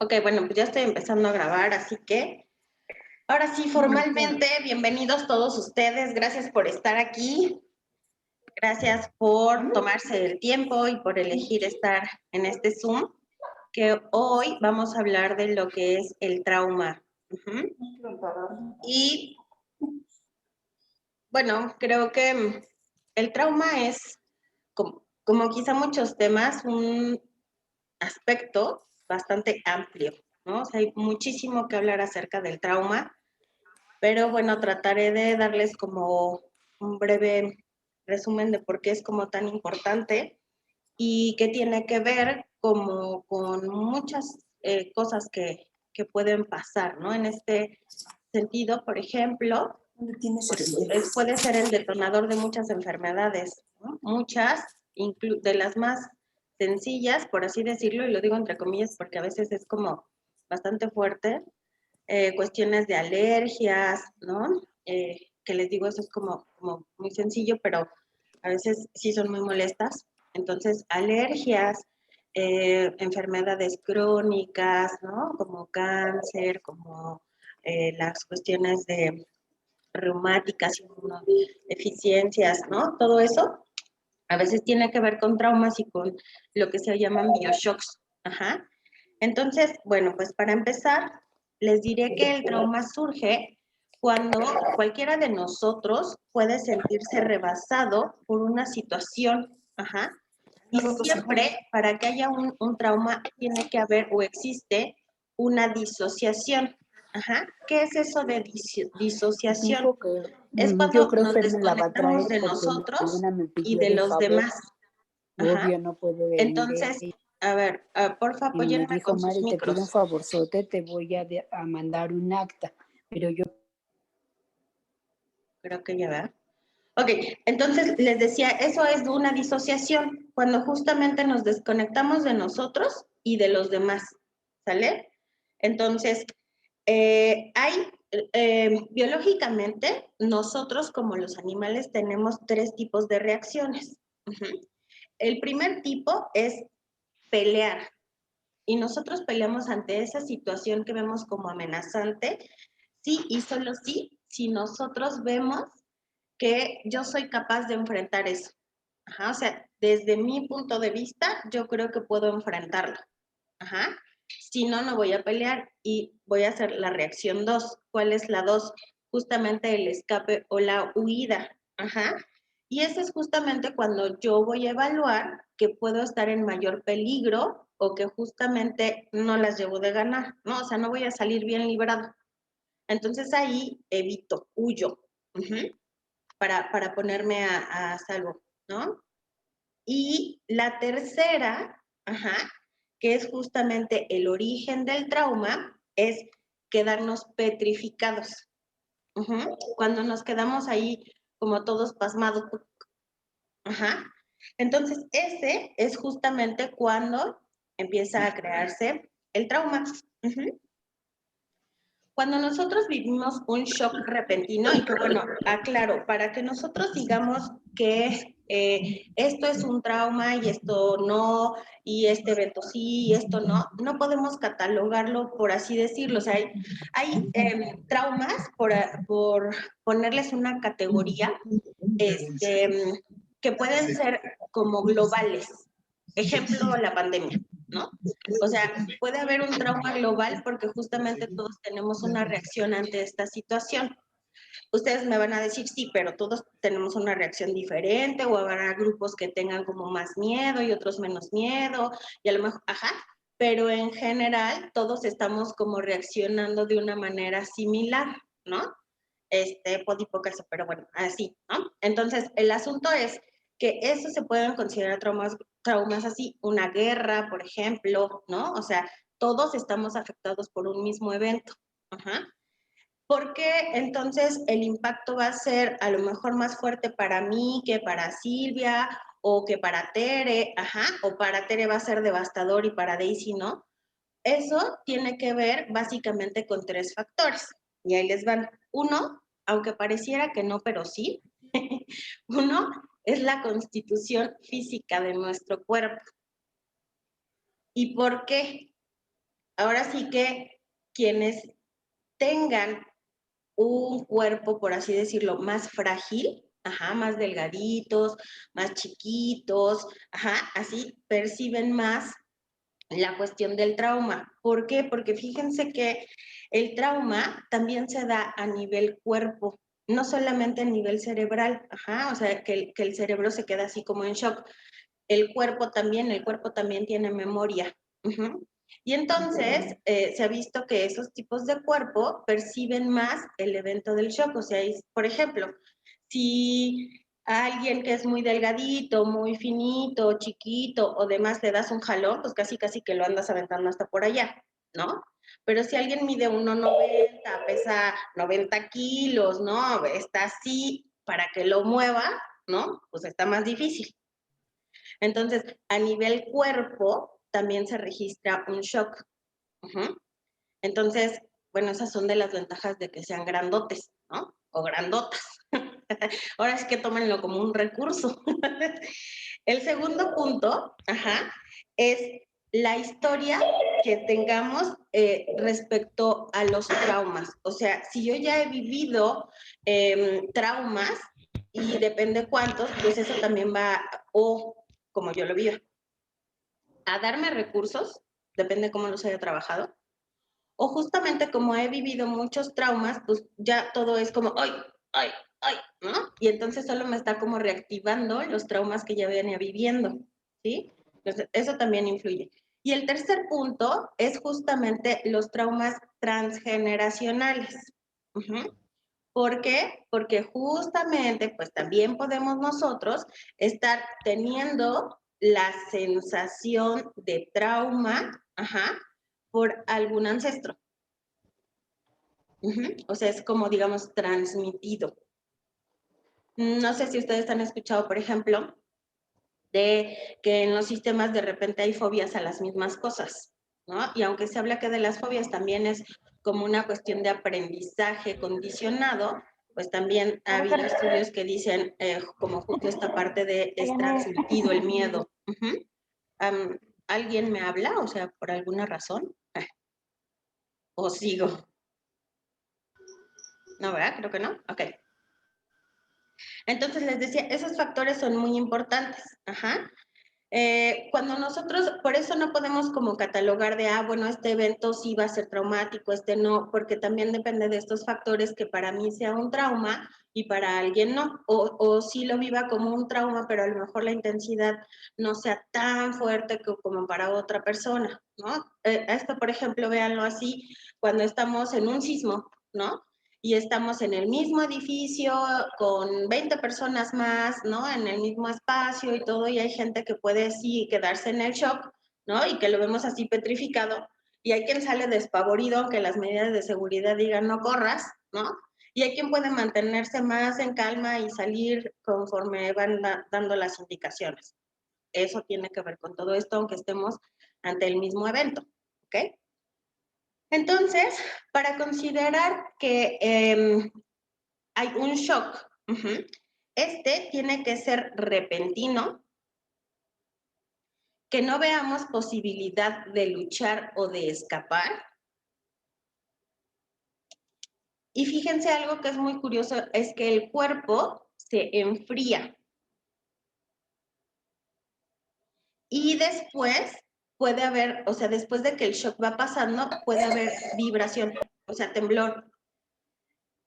Ok, bueno, pues ya estoy empezando a grabar, así que ahora sí, formalmente, bienvenidos todos ustedes, gracias por estar aquí, gracias por tomarse el tiempo y por elegir estar en este Zoom, que hoy vamos a hablar de lo que es el trauma. Y bueno, creo que el trauma es, como quizá muchos temas, un aspecto bastante amplio, ¿no? O sea, hay muchísimo que hablar acerca del trauma, pero bueno, trataré de darles como un breve resumen de por qué es como tan importante y que tiene que ver como con muchas cosas que pueden pasar, ¿no? En este sentido, por ejemplo, puede ser el detonador de muchas enfermedades, ¿no? Muchas, de las más sencillas, por así decirlo, y lo digo entre comillas porque a veces es como bastante fuerte, cuestiones de alergias, ¿no? Que les digo, eso es como muy sencillo, pero a veces sí son muy molestas. Entonces, alergias, enfermedades crónicas, ¿no? Como cáncer, como las cuestiones de reumáticas, deficiencias, ¿no? Todo eso a veces tiene que ver con traumas y con lo que se llaman bioshocks. Ajá. Entonces, bueno, pues para empezar, les diré que el trauma surge cuando cualquiera de nosotros puede sentirse rebasado por una situación. Ajá. Y siempre, para que haya un trauma, tiene que haber o existe una disociación. Ajá. ¿Qué es eso de disociación? Es Yo cuando creo nos que me la va a desconectamos traer de porque nosotros mañana me y pidió de de los favor. demás. Ajá. Obvio no puede venir Entonces, ella. a ver, porfa, Y me apóyenme dijo, con sus Mari, te pido un micros. favorzote, te voy a mandar un acta. Pero yo Creo que ya va. Ok, entonces les decía, eso es de una disociación, cuando justamente nos desconectamos de nosotros y de los demás, ¿sale? Entonces, biológicamente, nosotros como los animales tenemos tres tipos de reacciones. El primer tipo es pelear, y nosotros peleamos ante esa situación que vemos como amenazante, sí y solo sí, si nosotros vemos que yo soy capaz de enfrentar eso. Ajá, o sea, desde mi punto de vista, yo creo que puedo enfrentarlo. Ajá. Si no, no voy a pelear y voy a hacer la reacción 2. ¿Cuál es la 2? Justamente el escape o la huida. Ajá. Y eso es justamente cuando yo voy a evaluar que puedo estar en mayor peligro o que justamente no las llevo de ganar, ¿no? O sea, no voy a salir bien librado. Entonces ahí evito, huyo, para ponerme a salvo, ¿no? Y la tercera, que es justamente el origen del trauma, es quedarnos petrificados. Cuando nos quedamos ahí como todos pasmados. Ajá. Entonces, ese es justamente cuando empieza a crearse el trauma. Cuando nosotros vivimos un shock repentino, y que bueno, aclaro, para que nosotros digamos que esto es un trauma y esto no, y este evento sí y esto no, no podemos catalogarlo por así decirlo. O sea, hay traumas por ponerles una categoría que pueden ser como globales. Ejemplo, la pandemia, ¿no? O sea, puede haber un trauma global porque justamente todos tenemos una reacción ante esta situación. Ustedes me van a decir, sí, pero todos tenemos una reacción diferente o habrá grupos que tengan como más miedo y otros menos miedo y a lo mejor, pero en general todos estamos como reaccionando de una manera similar, ¿no? Podipocaso, pero bueno, así, ¿no? Entonces, el asunto es que eso se pueden considerar traumas así, una guerra, por ejemplo, ¿no? O sea, todos estamos afectados por un mismo evento. Ajá. Porque entonces el impacto va a ser a lo mejor más fuerte para mí que para Silvia o que para Tere, o para Tere va a ser devastador y para Daisy no. Eso tiene que ver básicamente con tres factores. Y ahí les van. Uno, aunque pareciera que no, pero sí. Uno es la constitución física de nuestro cuerpo. ¿Y por qué? ahora sí que quienes tengan un cuerpo, por así decirlo, más frágil, ajá, más delgaditos, más chiquitos, ajá, así perciben más la cuestión del trauma. ¿Por qué? Porque fíjense que el trauma también se da a nivel cuerpo, no solamente a nivel cerebral, ajá, o sea, que el cerebro se queda así como en shock. El cuerpo también tiene memoria. Uh-huh. Y entonces se ha visto que esos tipos de cuerpo perciben más el evento del shock. O sea, por ejemplo, si a alguien que es muy delgadito, muy finito, chiquito o demás le das un jalón, pues casi casi que lo andas aventando hasta por allá, ¿no? Pero si alguien mide 1,90, pesa 90 kilos, ¿no? Está así para que lo mueva, ¿no? Pues está más difícil. Entonces, a nivel cuerpo también se registra un shock. Uh-huh. Entonces, bueno, esas son de las ventajas de que sean grandotes, ¿no? O grandotas. Ahora sí que tómenlo como un recurso. El segundo punto, ajá, es la historia que tengamos respecto a los traumas. O sea, si yo ya he vivido traumas, y depende cuántos, pues eso también va, o como yo lo vivo, a darme recursos, depende cómo los haya trabajado, o justamente como he vivido muchos traumas, pues ya todo es como, ¡ay, ay, ay! ¿No? Y entonces solo me está como reactivando los traumas que ya venía viviendo, ¿sí? Entonces, eso también influye. Y el tercer punto es justamente los traumas transgeneracionales. Uh-huh. ¿Por qué? Porque justamente, pues también podemos nosotros estar teniendo la sensación de trauma, ajá, por algún ancestro. O sea, es como, digamos, transmitido. No sé si ustedes han escuchado, por ejemplo, de que en los sistemas de repente hay fobias a las mismas cosas, ¿no? Y aunque se habla que de las fobias también es como una cuestión de aprendizaje condicionado, pues también ha habido estudios que dicen como justo esta parte de es transmitido el miedo. ¿Alguien me habla? O sea, por alguna razón. ¿O sigo? No, ¿verdad? Creo que no. Ok. Entonces les decía, esos factores son muy importantes. Ajá. Cuando nosotros, por eso no podemos como catalogar de, bueno, este evento sí va a ser traumático, este no, porque también depende de estos factores que para mí sea un trauma y para alguien no, o sí lo viva como un trauma, pero a lo mejor la intensidad no sea tan fuerte como para otra persona, ¿no? Esto, por ejemplo, véanlo así, cuando estamos en un sismo, ¿no? Y estamos en el mismo edificio con 20 personas más, ¿no? En el mismo espacio y todo, y hay gente que puede sí quedarse en el shock, ¿no? Y que lo vemos así petrificado, y hay quien sale despavorido, aunque las medidas de seguridad digan no corras, ¿no? Y hay quien puede mantenerse más en calma y salir conforme van dando las indicaciones. Eso tiene que ver con todo esto, aunque estemos ante el mismo evento, ¿ok? Entonces, para considerar que hay un shock, este tiene que ser repentino, que no veamos posibilidad de luchar o de escapar. Y fíjense algo que es muy curioso, es que el cuerpo se enfría. Y después puede haber, o sea, después de que el shock va pasando, puede haber vibración, o sea, temblor.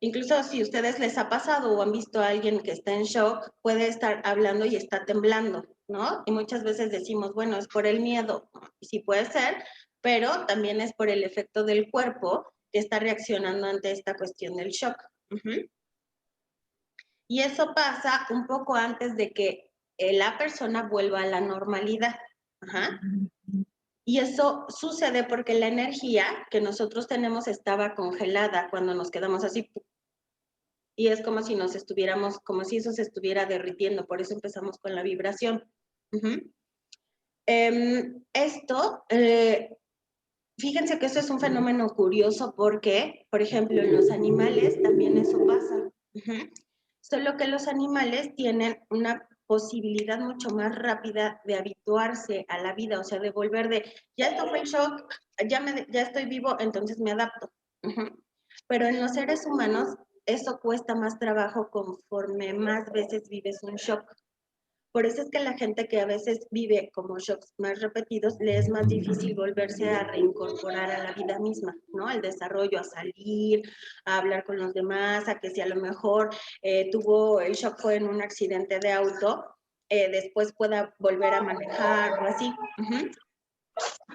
Incluso si a ustedes les ha pasado o han visto a alguien que está en shock, puede estar hablando y está temblando, ¿no? Y muchas veces decimos, bueno, es por el miedo. Y sí puede ser, pero también es por el efecto del cuerpo que está reaccionando ante esta cuestión del shock. Y eso pasa un poco antes de que la persona vuelva a la normalidad. Ajá. Y eso sucede porque la energía que nosotros tenemos estaba congelada cuando nos quedamos así. Y es como si nos estuviéramos, como si eso se estuviera derritiendo, por eso empezamos con la vibración. Esto, fíjense que esto es un fenómeno curioso porque, por ejemplo, en los animales también eso pasa. Solo que los animales tienen una posibilidad mucho más rápida de habituarse a la vida, o sea, de volver de, ya esto fue el shock, ya estoy vivo, entonces me adapto. Pero en los seres humanos eso cuesta más trabajo conforme más veces vives un shock. Por eso es que la gente que a veces vive como shocks más repetidos, le es más difícil volverse a reincorporar a la vida misma, ¿no? Al desarrollo, a salir, a hablar con los demás, a que si a lo mejor tuvo el shock fue en un accidente de auto, después pueda volver a manejar o así.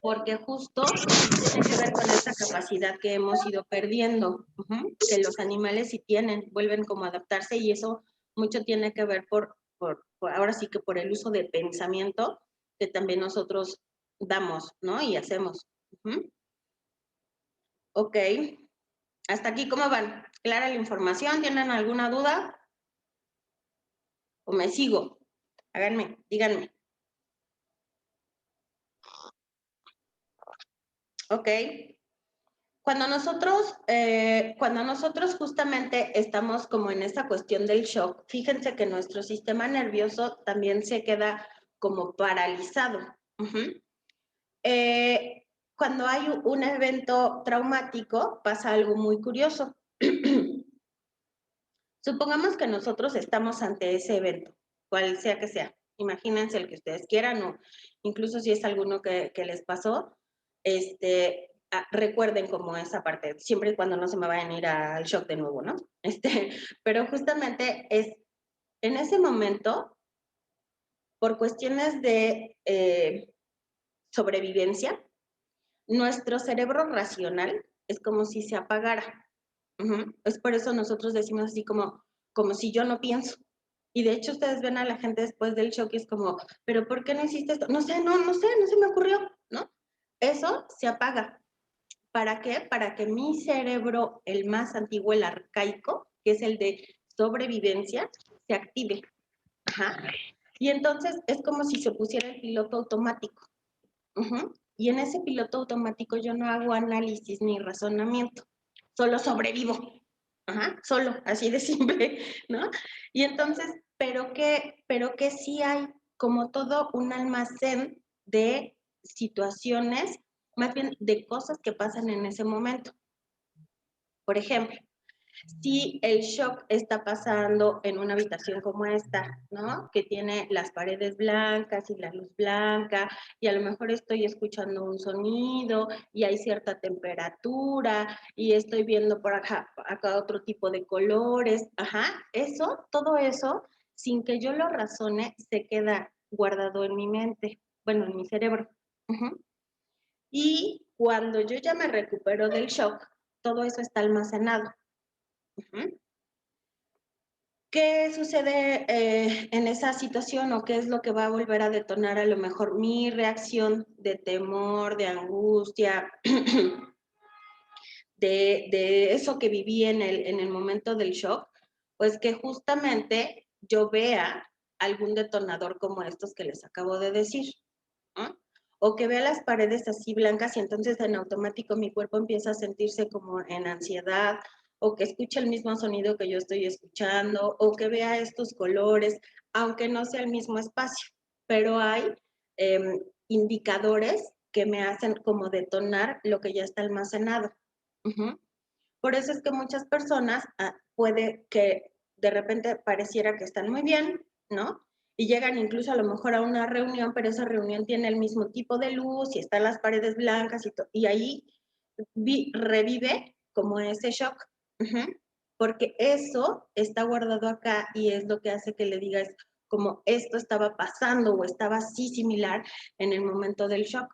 Porque justo tiene que ver con esta capacidad que hemos ido perdiendo, que los animales sí tienen, vuelven como a adaptarse y eso mucho tiene que ver por ahora sí que por el uso de pensamiento que también nosotros damos, ¿no? Y hacemos. Ok, hasta aquí, ¿cómo van? ¿Clara la información? ¿Tienen alguna duda? ¿O me sigo? Háganme, díganme. Ok. Cuando nosotros justamente estamos como en esta cuestión del shock, fíjense que nuestro sistema nervioso también se queda como paralizado. Cuando hay un evento traumático, pasa algo muy curioso. Supongamos que nosotros estamos ante ese evento, cual sea que sea. Imagínense el que ustedes quieran o incluso si es alguno que les pasó, recuerden como esa parte, siempre y cuando no se me vayan a ir al shock de nuevo, ¿no? Pero justamente es en ese momento, por cuestiones de sobrevivencia, nuestro cerebro racional es como si se apagara. Es por eso nosotros decimos así como si yo no pienso. Y de hecho ustedes ven a la gente después del shock y es como, pero ¿por qué no hiciste esto? No sé, no se me ocurrió, ¿no? Eso se apaga. ¿Para qué? Para que mi cerebro, el más antiguo, el arcaico, que es el de sobrevivencia, se active. Y entonces es como si se pusiera el piloto automático. Y en ese piloto automático yo no hago análisis ni razonamiento, solo sobrevivo. Solo, así de simple, ¿no? Y entonces, pero que sí hay como todo un almacén de situaciones, más bien de cosas que pasan en ese momento. Por ejemplo, si el shock está pasando en una habitación como esta, ¿no? Que tiene las paredes blancas y la luz blanca, y a lo mejor estoy escuchando un sonido y hay cierta temperatura y estoy viendo por acá otro tipo de colores, todo eso, sin que yo lo razone, se queda guardado en mi mente, bueno, en mi cerebro. Y cuando yo ya me recupero del shock, todo eso está almacenado. ¿Qué sucede en esa situación o qué es lo que va a volver a detonar a lo mejor mi reacción de temor, de angustia, de eso que viví en el momento del shock? Pues que justamente yo vea algún detonador como estos que les acabo de decir, ¿no? O que vea las paredes así blancas y entonces en automático mi cuerpo empieza a sentirse como en ansiedad, o que escuche el mismo sonido que yo estoy escuchando, o que vea estos colores, aunque no sea el mismo espacio, pero hay indicadores que me hacen como detonar lo que ya está almacenado. Por eso es que muchas personas puede que de repente pareciera que están muy bien, ¿no? Y llegan incluso a lo mejor a una reunión, pero esa reunión tiene el mismo tipo de luz y están las paredes blancas y ahí revive como ese shock. Porque eso está guardado acá y es lo que hace que le digas como esto estaba pasando o estaba así similar en el momento del shock.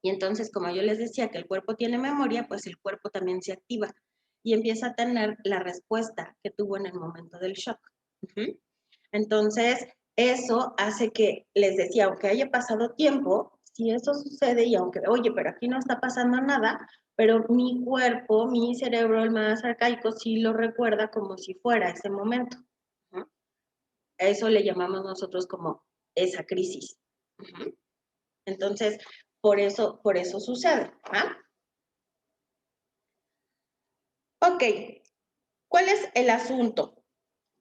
Y entonces, como yo les decía que el cuerpo tiene memoria, pues el cuerpo también se activa y empieza a tener la respuesta que tuvo en el momento del shock. Entonces, eso hace que, les decía, aunque haya pasado tiempo, si eso sucede y aunque, oye, pero aquí no está pasando nada, pero mi cuerpo, mi cerebro, el más arcaico, sí lo recuerda como si fuera ese momento. A eso le llamamos nosotros como esa crisis. Entonces, por eso sucede. Ok, ¿cuál es el asunto?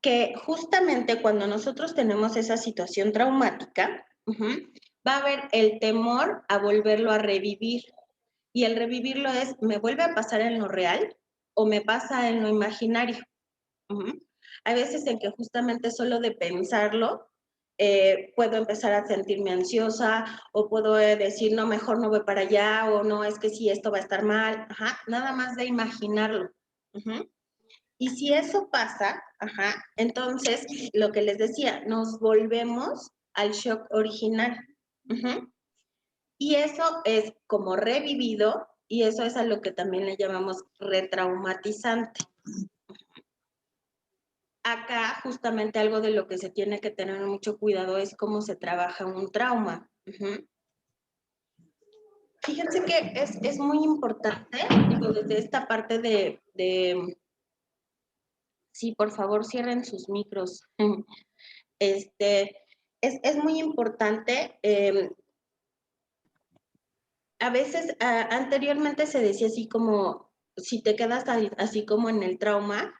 que justamente cuando nosotros tenemos esa situación traumática, va a haber el temor a volverlo a revivir. Y el revivirlo es, ¿me vuelve a pasar en lo real o me pasa en lo imaginario? Hay veces en que justamente solo de pensarlo puedo empezar a sentirme ansiosa o puedo decir, no, mejor no voy para allá o no, es que sí, esto va a estar mal. Nada más de imaginarlo. Y si eso pasa, entonces lo que les decía, nos volvemos al shock original. Y eso es como revivido y eso es a lo que también le llamamos retraumatizante. Acá justamente algo de lo que se tiene que tener mucho cuidado es cómo se trabaja un trauma. Fíjense que es muy importante, digo, desde esta parte sí, por favor, cierren sus micros. Es muy importante. A veces, anteriormente se decía así como, si te quedas así como en el trauma,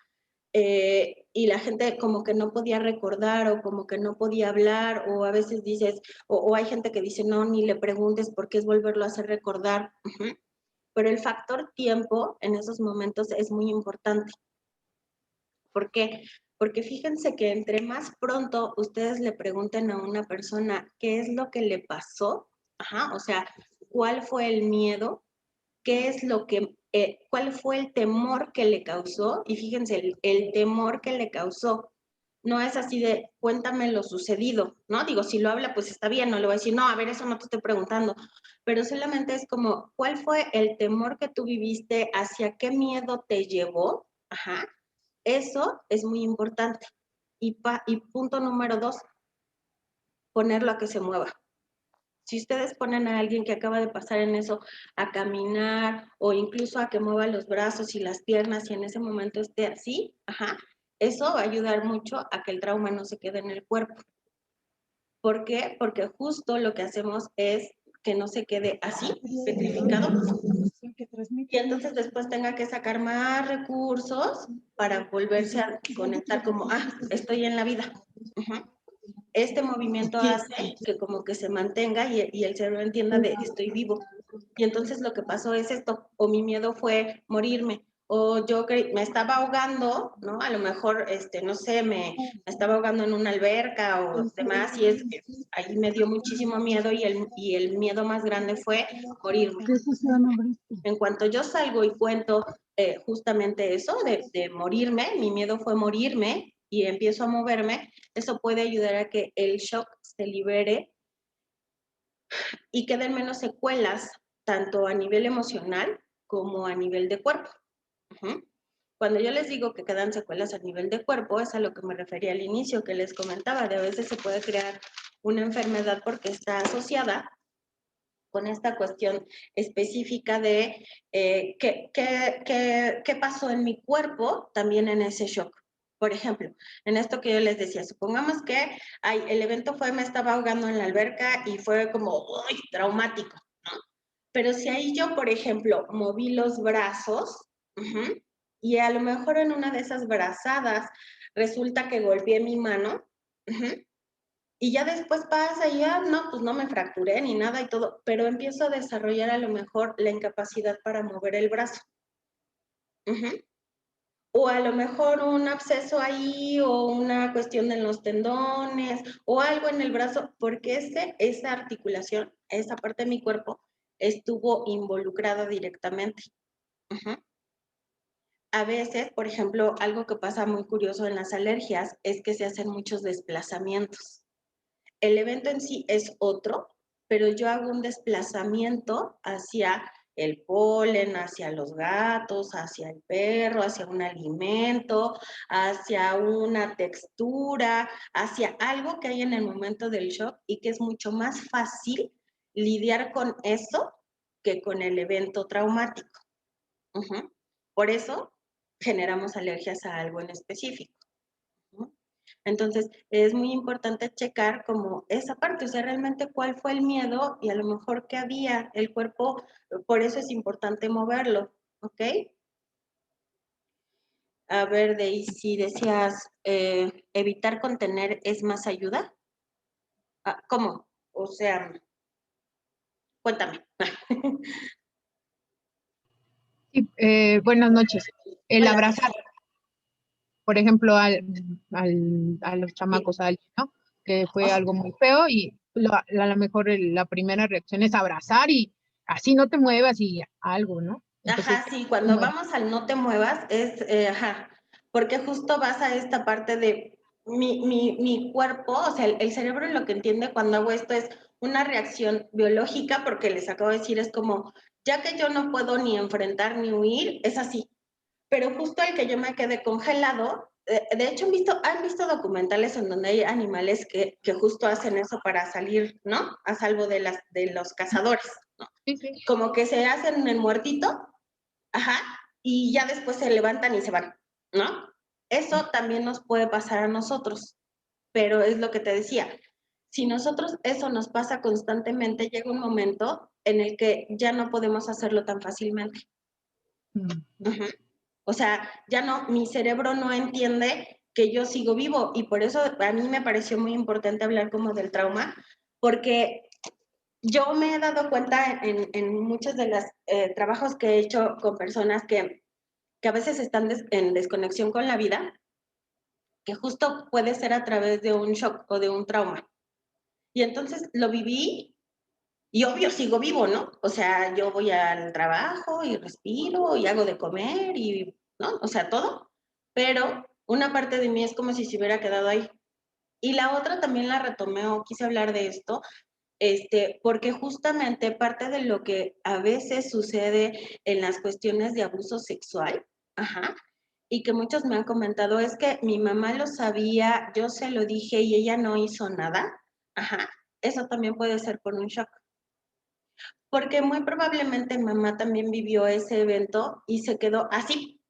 y la gente como que no podía recordar o como que no podía hablar, o a veces dices, o hay gente que dice, no, ni le preguntes porque es volverlo a hacer recordar. Pero el factor tiempo en esos momentos es muy importante. ¿Por qué? Porque fíjense que entre más pronto ustedes le pregunten a una persona qué es lo que le pasó, o sea, cuál fue el miedo, qué es lo que, cuál fue el temor que le causó, y fíjense, el temor que le causó. No es así de, cuéntame lo sucedido, ¿no? Digo, si lo habla, pues está bien, no le voy a decir, no, a ver, eso no te estoy preguntando, pero solamente es como, ¿cuál fue el temor que tú viviste? ¿Hacia qué miedo te llevó? Eso es muy importante. Y punto número 2, ponerlo a que se mueva. Si ustedes ponen a alguien que acaba de pasar en eso a caminar o incluso a que mueva los brazos y las piernas y en ese momento esté así, eso va a ayudar mucho a que el trauma no se quede en el cuerpo. ¿Por qué? Porque justo lo que hacemos es que no se quede así, petrificado, y entonces después tenga que sacar más recursos para volverse a conectar como, estoy en la vida. Este movimiento hace que como que se mantenga y el cerebro entienda de estoy vivo. Y entonces lo que pasó es esto, o mi miedo fue morirme, o yo me estaba ahogando, ¿no? A lo mejor, no sé, me estaba ahogando en una alberca o demás, y es que ahí me dio muchísimo miedo y el miedo más grande fue morirme. En cuanto yo salgo y cuento justamente eso de morirme, mi miedo fue morirme y empiezo a moverme, eso puede ayudar a que el shock se libere y queden menos secuelas, tanto a nivel emocional como a nivel de cuerpo. Cuando yo les digo que quedan secuelas a nivel de cuerpo, es a lo que me refería al inicio, que les comentaba, de a veces se puede crear una enfermedad porque está asociada con esta cuestión específica de qué pasó en mi cuerpo también en ese shock. Por ejemplo, en esto que yo les decía, supongamos que el evento fue, me estaba ahogando en la alberca y fue como traumático, ¿no? Pero si ahí yo, por ejemplo, moví los brazos, y a lo mejor en una de esas brazadas resulta que golpeé mi mano, y ya después pasa y ya, no, pues no me fracturé ni nada y todo, pero empiezo a desarrollar a lo mejor la incapacidad para mover el brazo. O a lo mejor un absceso ahí o una cuestión en los tendones o algo en el brazo, porque esa articulación, esa parte de mi cuerpo, estuvo involucrada directamente. A veces, por ejemplo, algo que pasa muy curioso en las alergias es que se hacen muchos desplazamientos. El evento en sí es otro, pero yo hago un desplazamiento hacia el polen, hacia los gatos, hacia el perro, hacia un alimento, hacia una textura, hacia algo que hay en el momento del shock y que es mucho más fácil lidiar con eso que con el evento traumático. Por eso generamos alergias a algo en específico. Entonces, es muy importante checar como esa parte, o sea, realmente cuál fue el miedo y a lo mejor qué había el cuerpo, por eso es importante moverlo, ¿ok? A ver, Daisy, decías, evitar contener es más ayuda. Ah, ¿cómo? O sea, cuéntame. Sí, buenas noches. El Buenas abrazar, noches. por ejemplo, a los Sí. chamacos, a alguien, ¿no? Que O fue sea, algo muy feo y a lo mejor la primera reacción es abrazar y así no te muevas y algo, ¿no? Entonces, ajá, sí, cuando como, vamos al no te muevas es, ajá, porque justo vas a esta parte de mi cuerpo, o sea, el cerebro lo que entiende cuando hago esto es una reacción biológica, porque les acabo de decir, es como, ya que yo no puedo ni enfrentar ni huir, es así. Pero justo el que yo me quedé congelado, de hecho han visto documentales en donde hay animales que justo hacen eso para salir, ¿no? A salvo de los cazadores, ¿no? sí, sí. Como que se hacen el muertito. Ajá, y ya después se levantan y se van, ¿no? Eso también nos puede pasar a nosotros, pero es lo que te decía. Si nosotros eso nos pasa constantemente, llega un momento en el que ya no podemos hacerlo tan fácilmente. Mm. Ujú. O sea, ya no, mi cerebro no entiende que yo sigo vivo y por eso a mí me pareció muy importante hablar como del trauma, porque yo me he dado cuenta en muchos de los trabajos que he hecho con personas que a veces están en desconexión con la vida, que justo puede ser a través de un shock o de un trauma. Y entonces lo viví y obvio sigo vivo, ¿no? O sea, yo voy al trabajo y respiro y hago de comer y, ¿no? O sea, todo. Pero una parte de mí es como si se hubiera quedado ahí. Y la otra también la retomé o quise hablar de esto, porque justamente parte de lo que a veces sucede en las cuestiones de abuso sexual, ajá, y que muchos me han comentado es que mi mamá lo sabía, yo se lo dije y ella no hizo nada, ajá, eso también puede ser por un shock, porque muy probablemente mamá también vivió ese evento y se quedó así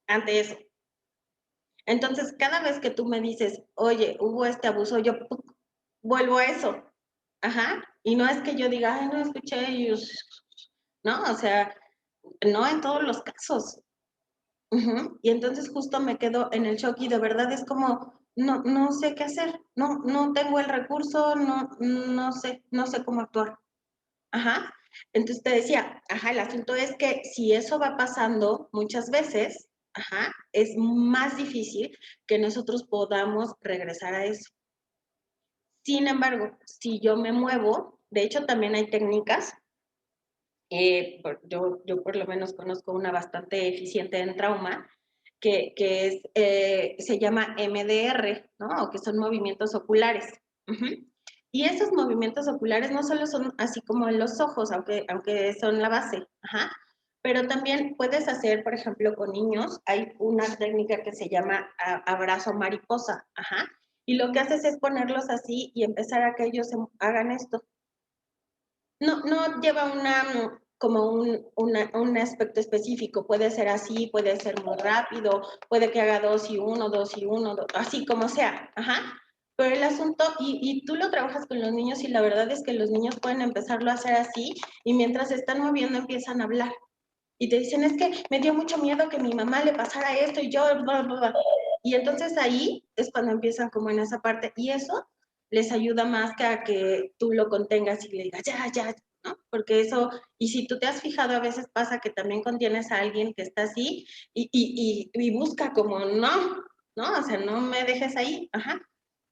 ante eso. Entonces, cada vez que tú me dices, oye, hubo este abuso, yo ¡puc! Vuelvo a eso, ajá, y no es que yo diga, ay, no escuché, y no, o sea, no en todos los casos. Ujú. Y entonces justo me quedo en el shock y de verdad es como, no, no sé qué hacer, no, no tengo el recurso, no, no sé cómo actuar. Ajá. Entonces te decía, ajá, el asunto es que si eso va pasando muchas veces, ajá, es más difícil que nosotros podamos regresar a eso. Sin embargo, si yo me muevo, de hecho también hay técnicas, yo por lo menos conozco una bastante eficiente en trauma, que es, se llama MDR, ¿no? O que son movimientos oculares. Uh-huh. Y esos movimientos oculares no solo son así como en los ojos, aunque son la base, ajá, pero también puedes hacer, por ejemplo, con niños, hay una técnica que se llama abrazo mariposa, ajá, y lo que haces es ponerlos así y empezar a que ellos hagan esto. No, no lleva como un aspecto específico, puede ser así, puede ser muy rápido, puede que haga dos y uno, así como sea, ajá. Pero el asunto, y tú lo trabajas con los niños y la verdad es que los niños pueden empezarlo a hacer así y mientras se están moviendo empiezan a hablar. Y te dicen, es que me dio mucho miedo que mi mamá le pasara esto y yo, bla, bla, bla. Y entonces ahí es cuando empiezan como en esa parte y eso les ayuda más que a que tú lo contengas y le digas, ya, ya, ¿no? Porque eso, y si tú te has fijado, a veces pasa que también contienes a alguien que está así y busca como, no, no, o sea, no me dejes ahí, ajá,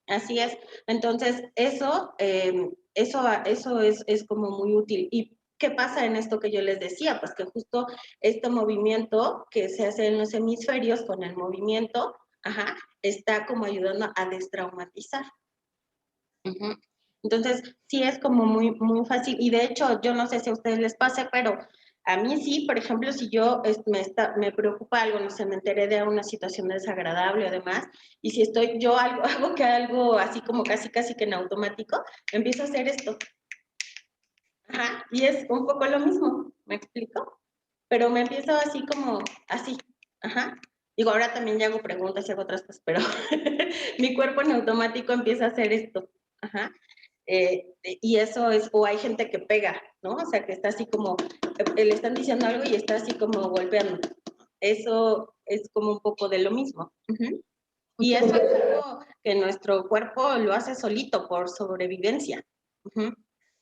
así es. Entonces, eso es como muy útil. ¿Y qué pasa en esto que yo les decía? Pues que justo este movimiento que se hace en los hemisferios con el movimiento, ajá, está como ayudando a destraumatizar. Ujú. Entonces, sí es como muy, muy fácil. Y de hecho, yo no sé si a ustedes les pase, pero a mí sí, por ejemplo, si yo me preocupa algo, no sé, me enteré de una situación desagradable o demás, y si estoy yo algo, hago que algo así como casi, casi que en automático, empiezo a hacer esto. Ajá, y es un poco lo mismo, ¿me explico? Pero me empiezo así como, así, ajá. Digo, ahora también ya hago preguntas y hago otras cosas, pero mi cuerpo en automático empieza a hacer esto, ajá. Y eso es, o hay gente que pega, ¿no? O sea, que está así como, le están diciendo algo y está así como golpeando. eso es como un poco de lo mismo. Y eso es algo que nuestro cuerpo lo hace solito por sobrevivencia.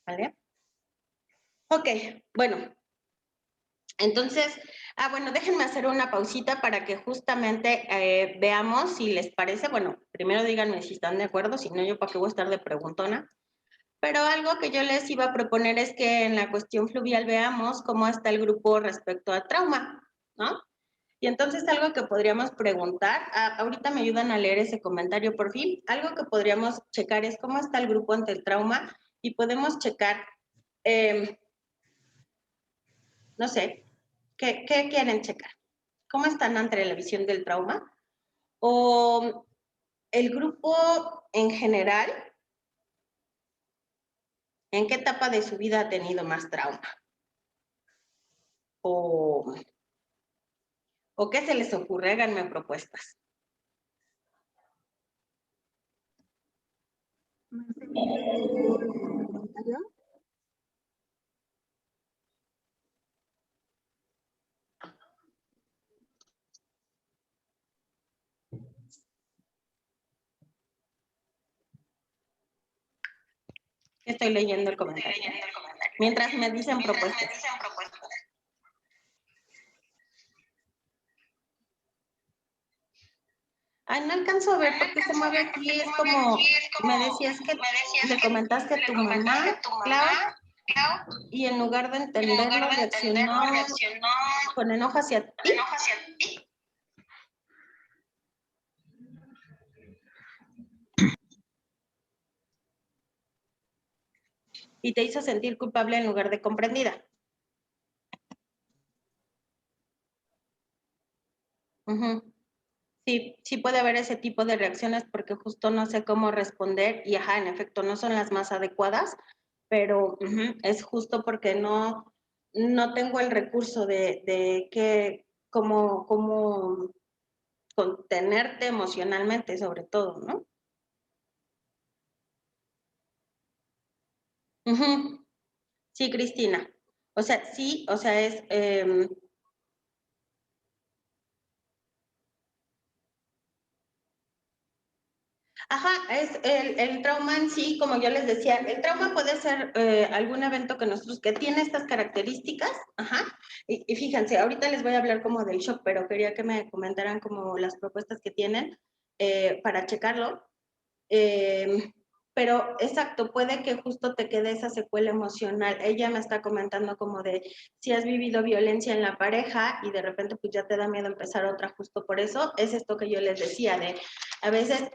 ¿Vale? Ok, bueno. Entonces, bueno, déjenme hacer una pausita para que justamente veamos si les parece. Bueno, primero díganme si están de acuerdo, si no, yo para qué voy a estar de preguntona. Pero algo que yo les iba a proponer es que en la cuestión fluvial veamos cómo está el grupo respecto al trauma, ¿no? Y entonces algo que podríamos preguntar, ahorita me ayudan a leer ese comentario por fin, algo que podríamos checar es cómo está el grupo ante el trauma y podemos checar, no sé, ¿qué quieren checar? ¿Cómo están ante la visión del trauma? ¿O el grupo en general, en qué etapa de su vida ha tenido más trauma? ¿O qué se les ocurre? Háganme propuestas. Estoy leyendo el comentario. Mientras me dicen propuestas. Ay, no alcanzo a ver porque se mueve aquí. Es como, me decías que le comentaste a tu mamá, Clau, y en lugar de entenderlo, reaccionó con enojo hacia ti. Y te hizo sentir culpable en lugar de comprendida. Sí, sí puede haber ese tipo de reacciones porque justo no sé cómo responder y en efecto no son las más adecuadas, pero es justo porque no tengo el recurso de que cómo contenerte emocionalmente sobre todo, ¿no? Sí, Cristina. O sea, sí, o sea, es... es el trauma en sí, como yo les decía, el trauma puede ser algún evento que tiene estas características, y fíjense, ahorita les voy a hablar como del shock, pero quería que me comentaran como las propuestas que tienen para checarlo. Pero exacto, puede que justo te quede esa secuela emocional. Ella me está comentando como de si has vivido violencia en la pareja y de repente pues ya te da miedo empezar otra justo por eso. Es esto que yo les decía de a veces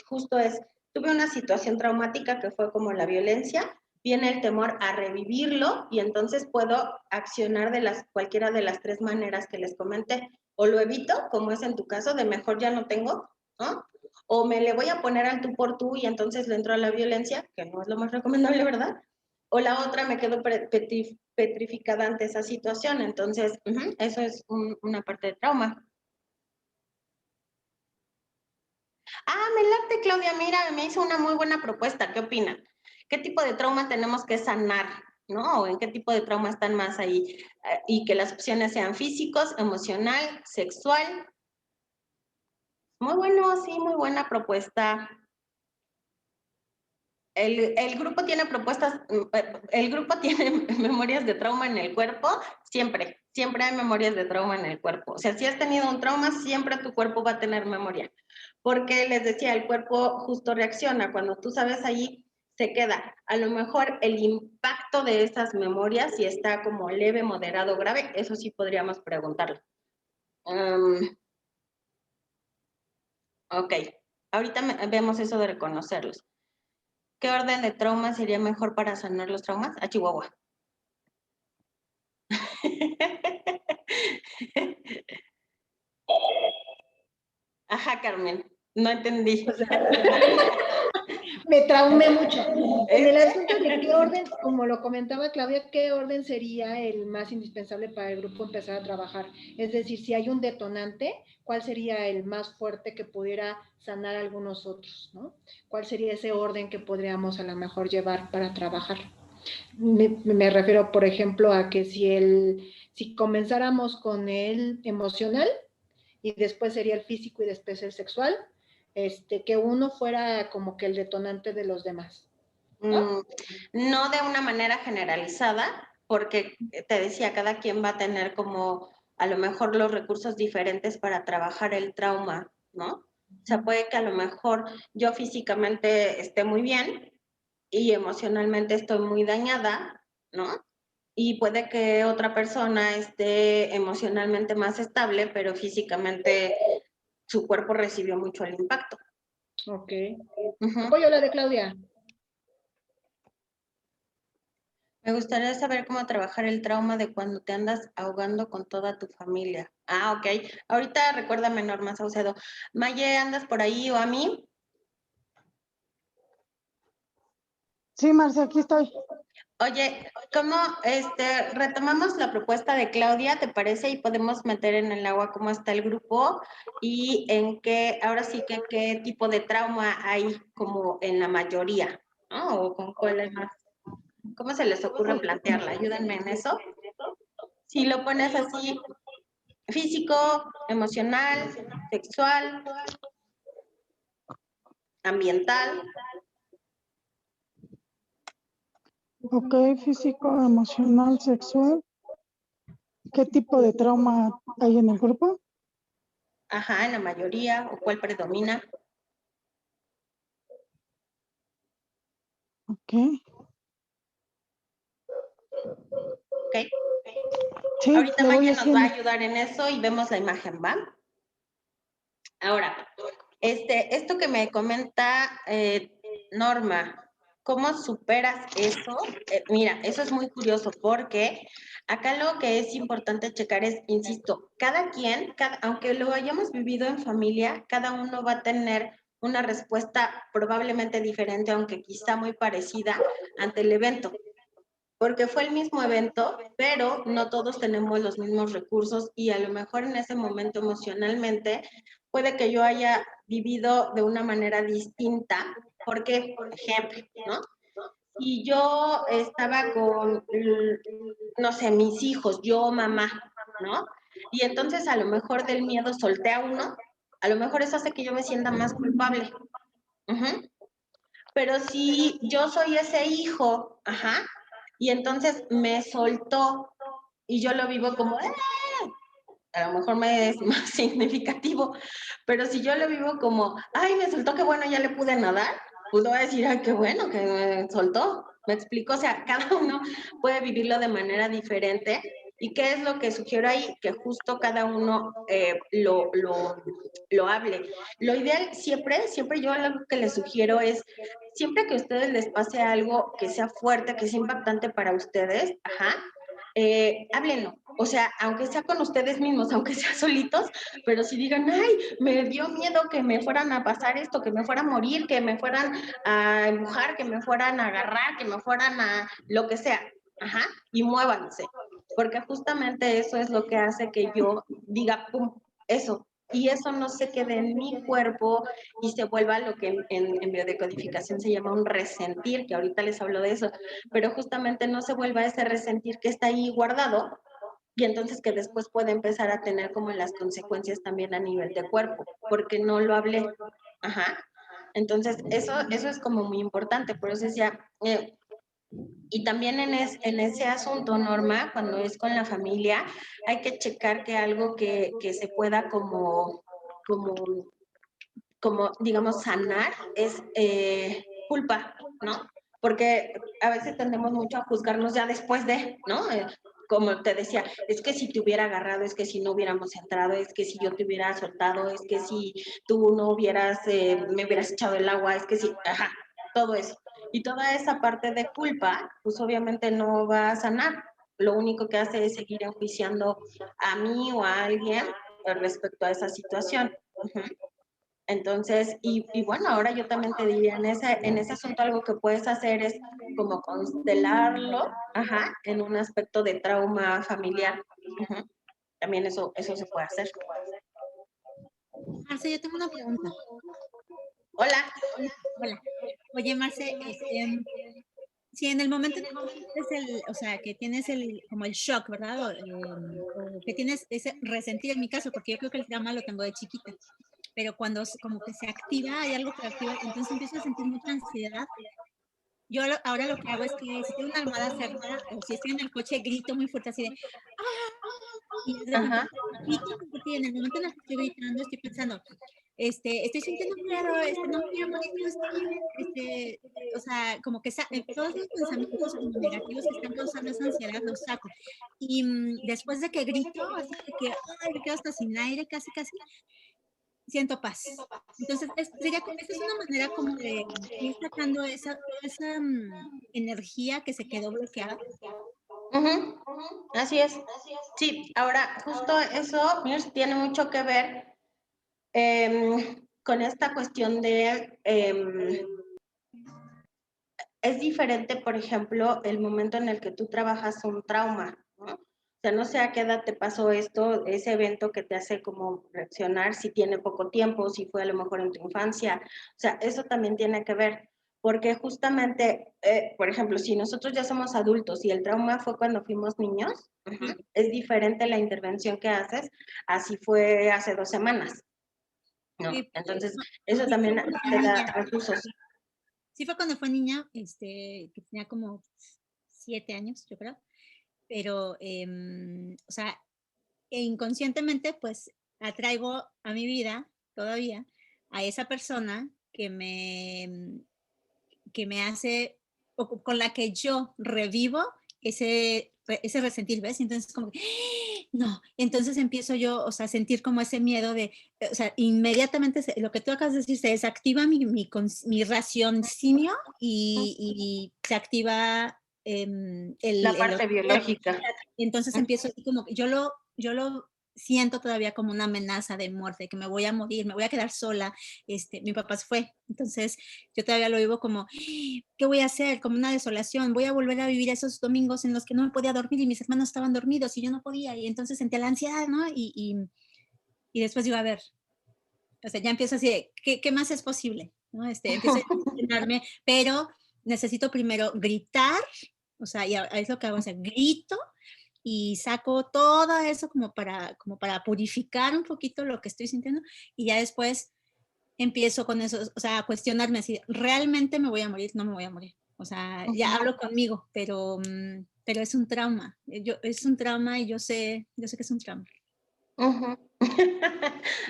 justo es, tuve una situación traumática que fue como la violencia, viene el temor a revivirlo y entonces puedo accionar de cualquiera de las tres maneras que les comenté. O lo evito, como es en tu caso, de mejor ya no tengo, ¿no? O me le voy a poner al tú por tú y entonces le entro a la violencia, que no es lo más recomendable, ¿verdad? O la otra me quedo petrificada ante esa situación. Entonces, eso es una parte de trauma. Me late, Claudia, mira, me hizo una muy buena propuesta. ¿Qué opinan? ¿Qué tipo de trauma tenemos que sanar? ¿No? ¿O en qué tipo de trauma están más ahí? Y que las opciones sean físicos, emocional, sexual. Muy bueno, sí, muy buena propuesta. El grupo tiene propuestas, el grupo tiene memorias de trauma en el cuerpo, siempre hay memorias de trauma en el cuerpo. O sea, si has tenido un trauma, siempre tu cuerpo va a tener memoria. Porque les decía, el cuerpo justo reacciona, cuando tú sabes ahí, se queda. A lo mejor el impacto de esas memorias, si está como leve, moderado, grave, eso sí podríamos preguntarlo. Ok, ahorita vemos eso de reconocerlos. ¿Qué orden de trauma sería mejor para sanar los traumas? A Chihuahua. Ajá, Carmen, no entendí. O sea, me traumé mucho. En el asunto de qué orden, como lo comentaba Claudia, qué orden sería el más indispensable para el grupo empezar a trabajar. Es decir, si hay un detonante, ¿cuál sería el más fuerte que pudiera sanar a algunos otros, ¿no? ¿Cuál sería ese orden que podríamos a lo mejor llevar para trabajar? Me refiero, por ejemplo, a que si comenzáramos con el emocional y después sería el físico y después el sexual, que uno fuera como que el detonante de los demás, ¿no? No de una manera generalizada, porque te decía, cada quien va a tener como a lo mejor los recursos diferentes para trabajar el trauma, ¿no? O sea, puede que a lo mejor yo físicamente esté muy bien y emocionalmente estoy muy dañada, ¿no? Y puede que otra persona esté emocionalmente más estable, pero físicamente su cuerpo recibió mucho el impacto. Ok. Ujú. Apoyo la de Claudia. Me gustaría saber cómo trabajar el trauma de cuando te andas ahogando con toda tu familia. Ah, ok. Ahorita recuérdame, Norma Saucedo. Maye, ¿andas por ahí o a mí? Sí, Marcia, aquí estoy. Oye, ¿cómo retomamos la propuesta de Claudia, te parece? Y podemos meter en el agua cómo está el grupo y en qué, ahora sí que qué tipo de trauma hay como en la mayoría, ¿no? O con cuál es más. ¿Cómo se les ocurre plantearla? Ayúdenme en eso. Si lo pones así, físico, emocional, sexual, ambiental. Ok, físico, emocional, sexual. ¿Qué tipo de trauma hay en el grupo? Ajá, en la mayoría, o cuál predomina. Ok. ¿Ok? Sí, Ahorita lo voy Maya nos va a haciendo. ayudar en eso y vemos la imagen, ¿va? Ahora, esto que me comenta Norma, ¿cómo superas eso? Mira, eso es muy curioso porque acá lo que es importante checar es, insisto, cada quien, aunque lo hayamos vivido en familia, cada uno va a tener una respuesta probablemente diferente, aunque quizá muy parecida ante el evento. Porque fue el mismo evento, pero no todos tenemos los mismos recursos y a lo mejor en ese momento emocionalmente puede que yo haya vivido de una manera distinta, porque, por ejemplo, ¿no? Y yo estaba con, no sé, mis hijos, yo mamá, ¿no? Y entonces a lo mejor del miedo solté a uno, a lo mejor eso hace que yo me sienta más culpable. Uh-huh. Pero si yo soy ese hijo, ajá, y entonces me soltó y yo lo vivo como, a lo mejor me es más significativo, pero si yo lo vivo como, ay, me soltó, qué bueno, ya le pude nadar, pues voy a decir, ay, qué bueno que me soltó. ¿Me explico? O sea, cada uno puede vivirlo de manera diferente. ¿Y qué es lo que sugiero ahí? Que justo cada uno lo hable. Lo ideal siempre yo lo que les sugiero es, siempre que a ustedes les pase algo que sea fuerte, que sea impactante para ustedes, ajá, háblenlo. O sea, aunque sea con ustedes mismos, aunque sea solitos, pero si digan, ay, me dio miedo que me fueran a pasar esto, que me fuera a morir, que me fueran a empujar, que me fueran a agarrar, que me fueran a lo que sea, ajá, y muévanse, porque justamente eso es lo que hace que yo diga, pum, eso, y eso no se quede en mi cuerpo y se vuelva lo que en biodecodificación se llama un resentir, que ahorita les hablo de eso, pero justamente no se vuelva ese resentir que está ahí guardado y entonces que después puede empezar a tener como las consecuencias también a nivel de cuerpo, porque no lo hablé. Ajá. Entonces, eso es como muy importante, por eso decía, y también en ese asunto, Norma, cuando es con la familia, hay que checar que algo que se pueda como, como, digamos, sanar es culpa, ¿no? Porque a veces tendemos mucho a juzgarnos ya después de, ¿no? Como te decía, es que si te hubiera agarrado, es que si no hubiéramos entrado, es que si yo te hubiera soltado, es que si tú no hubieras, me hubieras echado el agua, es que si, ajá, todo eso. Y toda esa parte de culpa, pues obviamente no va a sanar. Lo único que hace es seguir enjuiciando a mí o a alguien respecto a esa situación. Uh-huh. Entonces, y bueno, ahora yo también te diría, en ese asunto algo que puedes hacer es como constelarlo, ajá, en un aspecto de trauma familiar. Ujú. También eso se puede hacer. Marce, yo tengo una pregunta. Hola. Hola. Oye, Marce, Sí, en el momento en que o sea, que tienes como el shock, ¿verdad? O que tienes ese resentir en mi caso, porque yo creo que el trauma lo tengo de chiquita, pero cuando como que se activa, hay algo que lo activa, entonces empiezo a sentir mucha ansiedad. Yo ahora lo que hago es que si tengo una almohada cerca o si estoy en el coche, grito muy fuerte así de ¡ah! Y es de cuenta, Ajá. grito muy fuerte y en el momento en el que estoy gritando estoy pensando, estoy sintiendo miedo, no me quiero morir, no estoy bien, o sea, como que todos los pensamientos como negativos que están causando esa ansiedad los saco. Y después de que grito, así de que, ay, me quedo hasta sin aire, casi, casi, siento paz. Entonces, esa es una manera como de ir sacando toda esa energía que se quedó bloqueada. Ujú, así es. Sí, ahora justo eso, Mirs, tiene mucho que ver con esta cuestión de, es diferente, por ejemplo, el momento en el que tú trabajas un trauma, ¿no? O sea, no sé a qué edad te pasó esto, ese evento que te hace como reaccionar, si tiene poco tiempo, si fue a lo mejor en tu infancia, o sea, eso también tiene que ver, porque justamente, por ejemplo, si nosotros ya somos adultos y el trauma fue cuando fuimos niños, es diferente la intervención que haces a si fue hace 2 semanas, ¿no? Sí, Entonces, eso sí, también fue te da niña. recursos. Sí fue cuando fue niña, que tenía como 7 años, yo creo. Pero, o sea, inconscientemente, pues, atraigo a mi vida todavía a esa persona que me hace, o con la que yo revivo ese resentir, ¿ves? Entonces, como que, no, entonces empiezo yo, o sea, a sentir como ese miedo de, o sea, inmediatamente lo que tú acabas de decir, se desactiva mi raciocinio y se activa La parte biológica. entonces empiezo así como, yo lo siento todavía como una amenaza de muerte, que me voy a morir, me voy a quedar sola, mi papá se fue, entonces yo todavía lo vivo como, ¿qué voy a hacer? Como una desolación, voy a volver a vivir esos domingos en los que no me podía dormir y mis hermanos estaban dormidos y yo no podía, y entonces sentía la ansiedad, ¿no? Y después digo, a ver, o sea, ya empiezo así de, ¿qué más es posible? ¿No? Empiezo a imaginarme, pero necesito primero gritar, o sea, y es lo que hago, o sea, grito y saco todo eso como para purificar un poquito lo que estoy sintiendo y ya después empiezo con eso, o sea, a cuestionarme así, ¿realmente me voy a morir? No me voy a morir. O sea, ya hablo conmigo, pero es un trauma. Es un trauma y yo sé que es un trauma.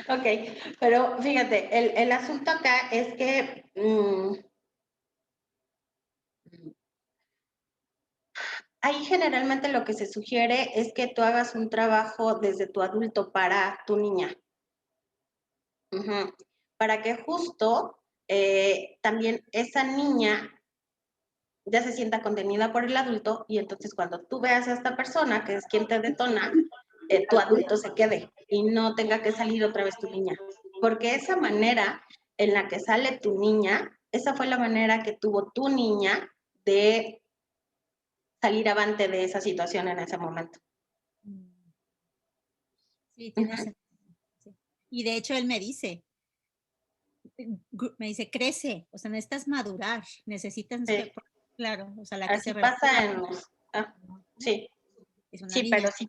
Ok, pero fíjate, el asunto acá es que ahí generalmente lo que se sugiere es que tú hagas un trabajo desde tu adulto para tu niña. Para que justo también esa niña ya se sienta contenida por el adulto y entonces cuando tú veas a esta persona, que es quien te detona, tu adulto se quede y no tenga que salir otra vez tu niña. Porque esa manera en la que sale tu niña, esa fue la manera que tuvo tu niña de salir avante de esa situación en ese momento. Sí, tiene sentido. Sí. Y de hecho él me dice, crece, o sea, necesitas madurar, necesitas, Sí. claro, o sea, la que Así se pasa en los... sí. es una Sí, niña. pero si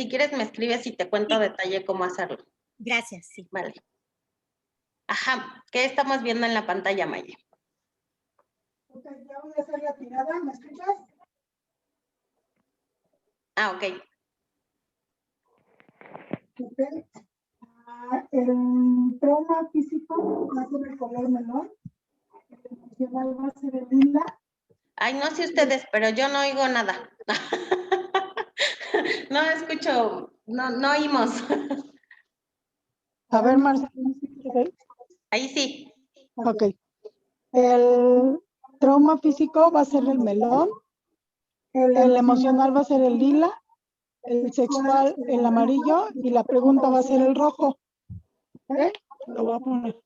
quieres me escribes y te cuento a detalle cómo hacerlo. Gracias, sí. Vale. Ajá, ¿qué estamos viendo en la pantalla, Maye? Ok, ya voy a hacer la tirada, ¿me escuchas? Ah, ok. Ok. El trauma físico va a ser el color melón, el emocional va a ser el lila. Ay, no sé ustedes, pero yo no oigo nada. No escucho, no oímos. A ver, Marcelo, ¿sí? Ahí sí. Ok. El trauma físico va a ser el melón, el emocional va a ser el lila, el sexual el amarillo y la pregunta va a ser el rojo. ¿Ok? Lo voy a poner.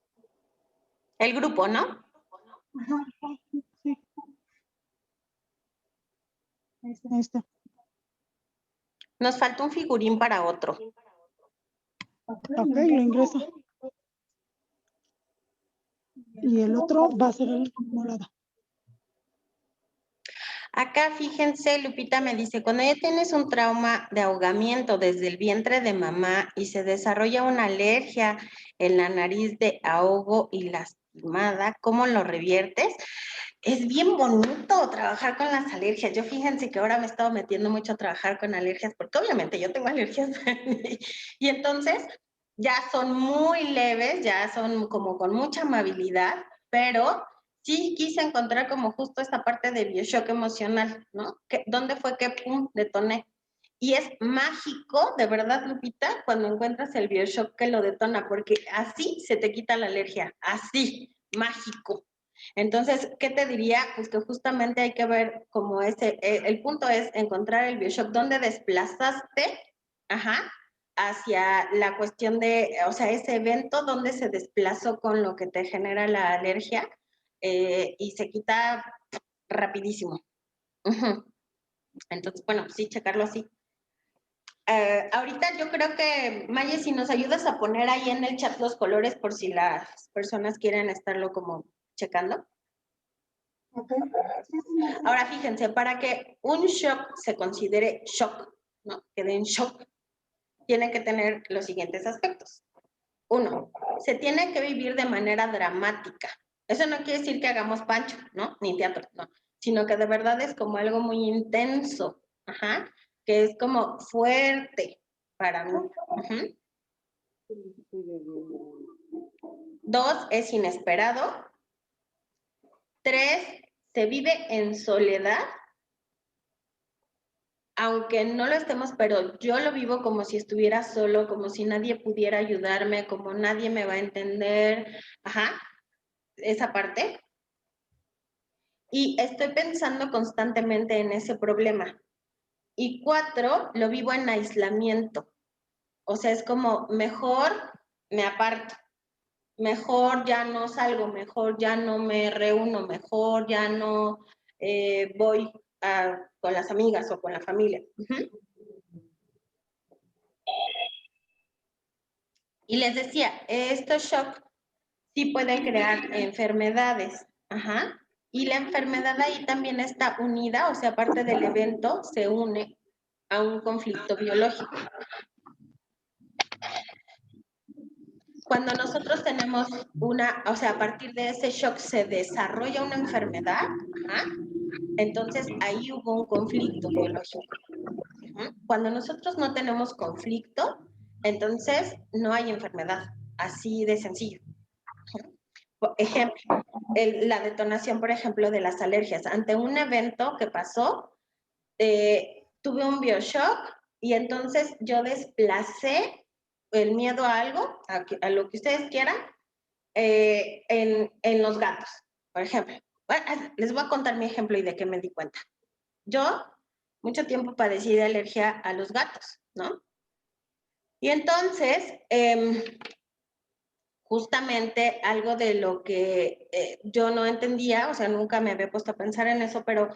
El grupo, ¿no? Ajá, sí. Ahí está. Nos falta un figurín para otro. Ok, lo ingreso. Y el otro va a ser el morado. Acá, fíjense, Lupita me dice, cuando ya tienes un trauma de ahogamiento desde el vientre de mamá y se desarrolla una alergia en la nariz de ahogo y lastimada, ¿cómo lo reviertes? Es bien bonito trabajar con las alergias. Yo fíjense que ahora me he estado metiendo mucho a trabajar con alergias, porque obviamente yo tengo alergias. Y entonces ya son muy leves, ya son como con mucha amabilidad, pero sí quise encontrar como justo esta parte de BioShock emocional, ¿no? ¿Dónde fue que pum, detoné? Y es mágico, de verdad, Lupita, cuando encuentras el BioShock que lo detona, porque así se te quita la alergia, así, mágico. Entonces, ¿qué te diría? Pues que justamente hay que ver como el punto es encontrar el BioShock, dónde desplazaste, hacia la cuestión de, o sea, ese evento donde se desplazó con lo que te genera la alergia y se quita rapidísimo. Entonces, bueno, sí, checarlo así. Ahorita yo creo que, Maye, si nos ayudas a poner ahí en el chat los colores por si las personas quieren estarlo como checando. Okay. Ahora fíjense, para que un shock se considere shock, ¿no? Quede en shock, tiene que tener los siguientes aspectos. 1, se tiene que vivir de manera dramática. Eso no quiere decir que hagamos pancho, ¿no? Ni teatro, no. Sino que de verdad es como algo muy intenso, que es como fuerte para mí. 2, es inesperado. 3, se vive en soledad, aunque no lo estemos, pero yo lo vivo como si estuviera solo, como si nadie pudiera ayudarme, como nadie me va a entender, esa parte. Y estoy pensando constantemente en ese problema. Y 4, lo vivo en aislamiento. O sea, es como, mejor me aparto, mejor ya no salgo, mejor ya no me reúno, mejor ya no voy con las amigas o con la familia. Y les decía, estos shocks sí pueden crear enfermedades. Y la enfermedad ahí también está unida, o sea, aparte del evento, se une a un conflicto biológico. Cuando nosotros tenemos o sea, a partir de ese shock se desarrolla una enfermedad, entonces ahí hubo un conflicto biológico. Cuando nosotros no tenemos conflicto, entonces no hay enfermedad, así de sencillo. Por ejemplo, la detonación, por ejemplo, de las alergias. Ante un evento que pasó, tuve un BioShock y entonces yo desplacé el miedo a algo, a lo que ustedes quieran, en los gatos, por ejemplo. Bueno, les voy a contar mi ejemplo y de qué me di cuenta. Yo mucho tiempo padecí de alergia a los gatos, ¿no? Y entonces, justamente algo de lo que yo no entendía, o sea, nunca me había puesto a pensar en eso, pero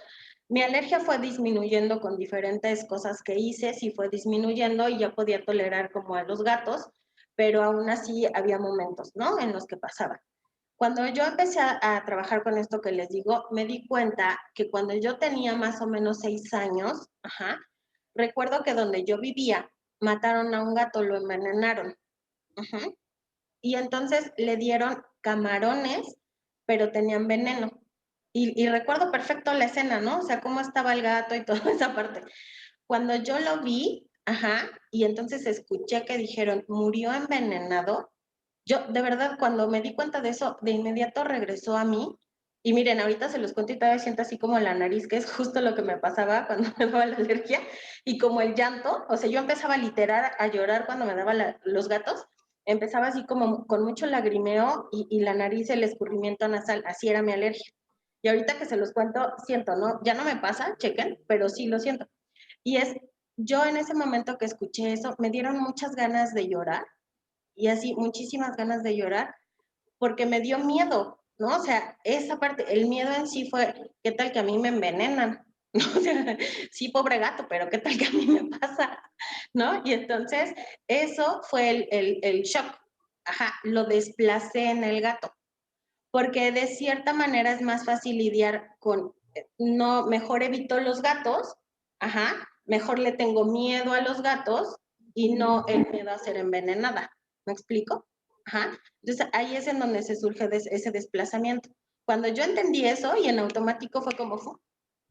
mi alergia fue disminuyendo con diferentes cosas que hice, sí fue disminuyendo y ya podía tolerar como a los gatos, pero aún así había momentos, ¿no? En los que pasaba. Cuando yo empecé a trabajar con esto que les digo, me di cuenta que cuando yo tenía más o menos 6 años, recuerdo que donde yo vivía, mataron a un gato, lo envenenaron. Y entonces le dieron camarones, pero tenían veneno. Y recuerdo perfecto la escena, ¿no? O sea, cómo estaba el gato y toda esa parte. Cuando yo lo vi, y entonces escuché que dijeron, murió envenenado, yo, de verdad, cuando me di cuenta de eso, de inmediato regresó a mí. Y miren, ahorita se los cuento y todavía siento así como la nariz, que es justo lo que me pasaba cuando me daba la alergia, y como el llanto, o sea, yo empezaba literal a llorar cuando me daban los gatos, empezaba así como con mucho lagrimeo y la nariz, el escurrimiento nasal, así era mi alergia. Y ahorita que se los cuento, siento, ¿no? Ya no me pasa, chequen, pero sí lo siento. Y yo en ese momento que escuché eso, me dieron muchas ganas de llorar, y así muchísimas ganas de llorar, porque me dio miedo, ¿no? O sea, esa parte, el miedo en sí fue, ¿qué tal que a mí me envenenan? O sea, sí, pobre gato, pero ¿qué tal que a mí me pasa? ¿No? Y entonces, eso fue el shock. Lo desplacé en el gato, porque de cierta manera es más fácil lidiar con no, mejor evito los gatos, ajá, mejor le tengo miedo a los gatos y no el miedo a ser envenenada. ¿Me explico? Ajá. Entonces ahí es en donde se surge ese desplazamiento. Cuando yo entendí eso y en automático fue como,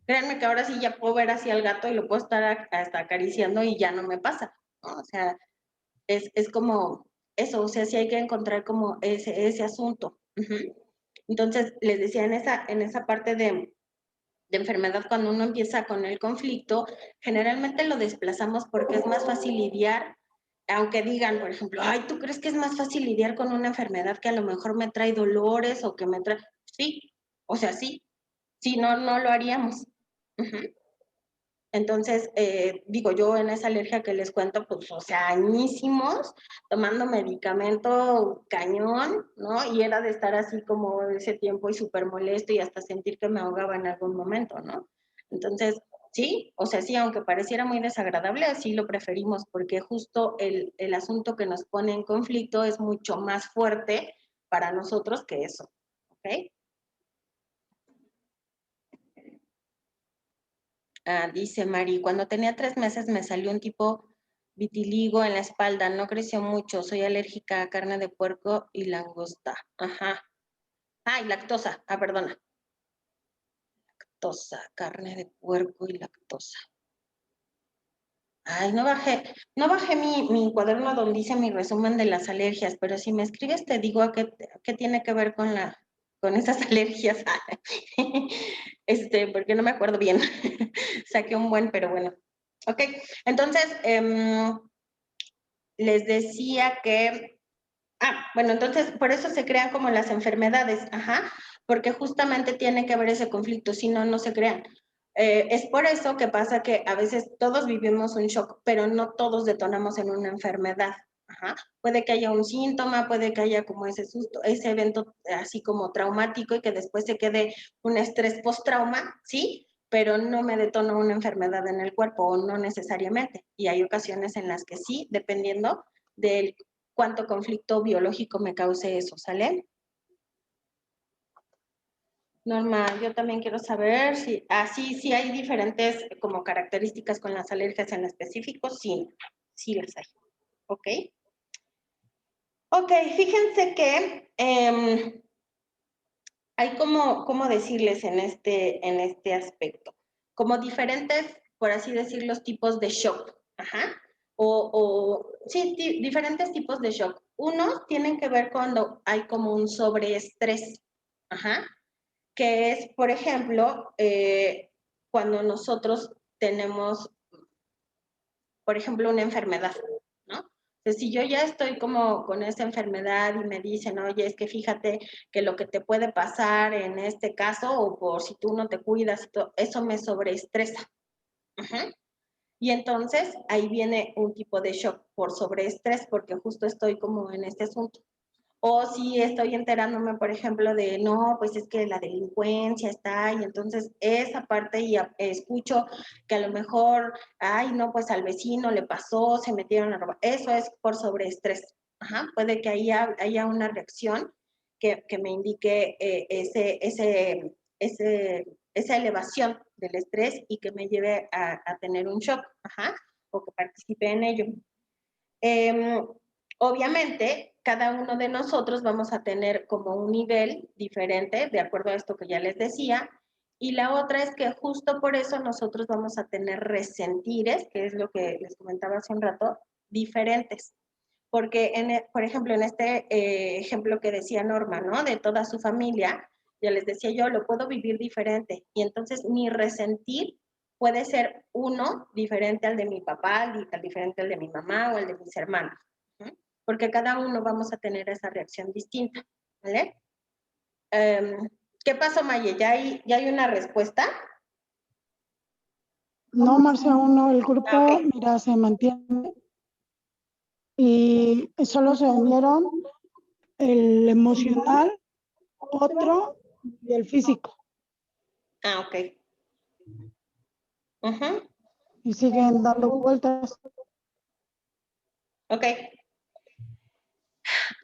créanme que ahora sí ya puedo ver así al gato y lo puedo estar hasta acariciando y ya no me pasa, ¿no? O sea, es como eso, o sea, sí hay que encontrar como ese asunto. Entonces, les decía, en esa parte de enfermedad, cuando uno empieza con el conflicto, generalmente lo desplazamos porque es más fácil lidiar, aunque digan, por ejemplo, ay, ¿tú crees que es más fácil lidiar con una enfermedad que a lo mejor me trae dolores o que me trae? Sí, o sea, sí, sí, no, no lo haríamos. Entonces, digo, yo en esa alergia que les cuento, pues, o sea, añísimos, tomando medicamento cañón, ¿no? Y era de estar así como ese tiempo y súper molesto y hasta sentir que me ahogaba en algún momento, ¿no? Entonces, sí, o sea, sí, aunque pareciera muy desagradable, así lo preferimos, porque justo el asunto que nos pone en conflicto es mucho más fuerte para nosotros que eso, ¿ok? Dice Mari, cuando tenía 3 meses me salió un tipo vitiligo en la espalda, no creció mucho, soy alérgica a carne de puerco y langosta. Ajá. Y lactosa, perdona. Lactosa, carne de puerco y lactosa. Ay, no bajé mi cuaderno donde dice mi resumen de las alergias, pero si me escribes te digo qué tiene que ver con esas alergias. Porque no me acuerdo bien. Saqué un buen, pero bueno. Ok, entonces, les decía que, bueno, entonces por eso se crean como las enfermedades, ajá, porque justamente tiene que haber ese conflicto, si no, no se crean. Es por eso que pasa que a veces todos vivimos un shock, pero no todos detonamos en una enfermedad. Ajá. Puede que haya un síntoma, puede que haya como ese susto, ese evento así como traumático y que después se quede un estrés post-trauma, ¿sí? Pero no me detona una enfermedad en el cuerpo o no necesariamente. Y hay ocasiones en las que sí, dependiendo del cuánto conflicto biológico me cause eso, ¿sale? Norma, yo también quiero saber si, sí hay diferentes como características con las alergias en específico, sí, sí las hay, ¿ok? Ok, fíjense que hay como decirles en este aspecto, como diferentes, por así decirlo, tipos de shock, ajá, sí, diferentes tipos de shock. Unos tienen que ver cuando hay como un sobreestrés, ajá, que es, por ejemplo, cuando nosotros tenemos, por ejemplo, una enfermedad, ¿no? Entonces, si yo ya estoy como con esa enfermedad y me dicen, oye, es que fíjate que lo que te puede pasar en este caso, o por si tú no te cuidas, eso me sobreestresa. Ajá. Y entonces ahí viene un tipo de shock por sobreestrés, porque justo estoy como en este asunto. O si estoy enterándome, por ejemplo, de, no, pues es que la delincuencia está, y entonces esa parte y escucho que a lo mejor, ay, no, pues al vecino le pasó, se metieron a robar. Eso es por sobreestrés. Ajá, puede que haya una reacción que me indique esa elevación del estrés y que me lleve a tener un shock, ajá, o que participe en ello. Obviamente, cada uno de nosotros vamos a tener como un nivel diferente, de acuerdo a esto que ya les decía, y la otra es que justo por eso nosotros vamos a tener resentires, que es lo que les comentaba hace un rato, diferentes. Porque, por ejemplo, en este ejemplo que decía Norma, ¿no? De toda su familia, ya les decía yo, lo puedo vivir diferente. Y entonces mi resentir puede ser uno diferente al de mi papá, al diferente al de mi mamá o al de mis hermanos. ¿Sí? Porque cada uno vamos a tener esa reacción distinta, ¿vale? ¿Qué pasó, Maye? ¿Ya hay una respuesta? No, Marcia, aún no. El grupo, Okay. mira, se mantiene y solo se unieron el emocional, otro y el físico. Ok. Y siguen dando vueltas. Ok.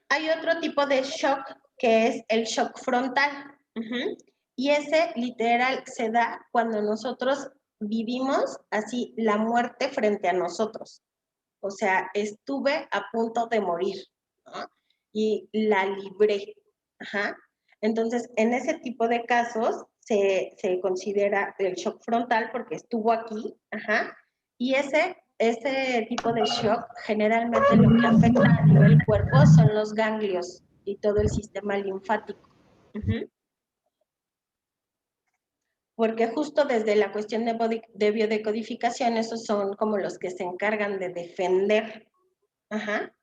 Hay otro tipo de shock que es el shock frontal. Y ese literal se da cuando nosotros vivimos así la muerte frente a nosotros. O sea, estuve a punto de morir, ¿no? Y la libré. Ajá. Entonces, en ese tipo de casos se considera el shock frontal porque estuvo aquí, ajá, y ese tipo de shock generalmente lo que afecta a nivel cuerpo son los ganglios y todo el sistema linfático. Uh-huh. Porque justo desde la cuestión de biodecodificación, esos son como los que se encargan de defender. Ajá.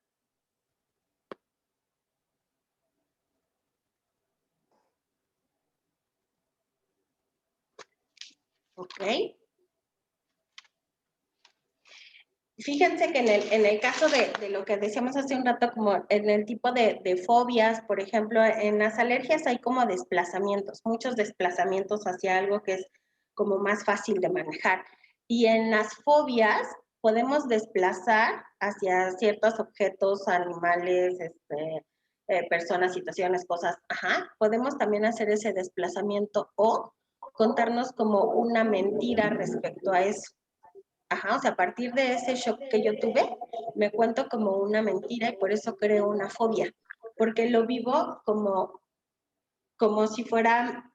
Ok. Fíjense que en el caso de lo que decíamos hace un rato, como en el tipo de fobias, por ejemplo, en las alergias hay como desplazamientos, muchos desplazamientos hacia algo que es como más fácil de manejar. Y en las fobias podemos desplazar hacia ciertos objetos, animales, personas, situaciones, cosas. Ajá. Podemos también hacer ese desplazamiento o contarnos como una mentira respecto a eso. Ajá, o sea, a partir de ese shock que yo tuve, me cuento como una mentira y por eso creo una fobia, porque lo vivo como si fuera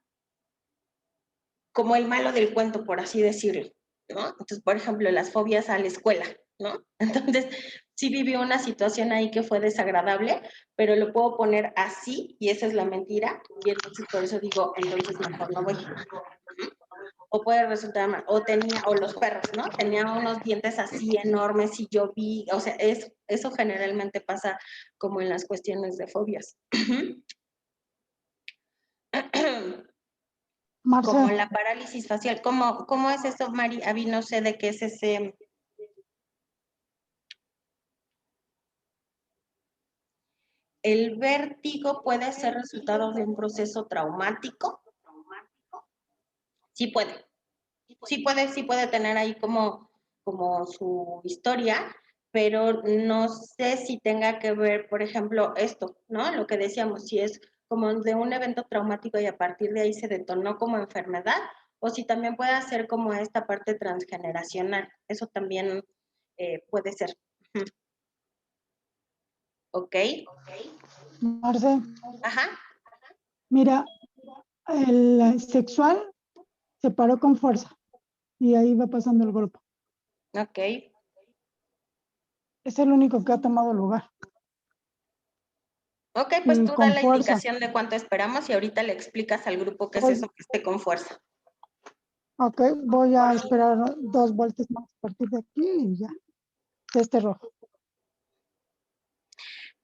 como el malo del cuento, por así decirlo, ¿no? Entonces, por ejemplo, las fobias a la escuela, ¿no? Entonces, sí viví una situación ahí que fue desagradable, pero lo puedo poner así y esa es la mentira y entonces por eso digo, entonces mejor no voy. O puede resultar mal, o los perros, ¿no? Tenía unos dientes así enormes y yo vi, o sea, eso generalmente pasa como en las cuestiones de fobias. Marce, Como la parálisis facial. ¿Cómo es eso, Mari? Avi, no sé de qué es ese. ¿El vértigo puede ser resultado de un proceso traumático? Sí puede. Sí puede tener ahí como su historia, pero no sé si tenga que ver, por ejemplo, esto, ¿no? Lo que decíamos, si es como de un evento traumático y a partir de ahí se detonó como enfermedad, o si también puede ser como esta parte transgeneracional. Eso también puede ser. ¿Ok? Marce, Ajá. mira, el sexual se paró con fuerza y ahí va pasando el golpe. Ok. Es el único que ha tomado lugar. Ok, pues tú da Con la fuerza. indicación de cuánto esperamos y ahorita le explicas al grupo qué es eso que esté con fuerza. Ok, voy a esperar 2 vueltas más a partir de aquí y ya. De este rojo.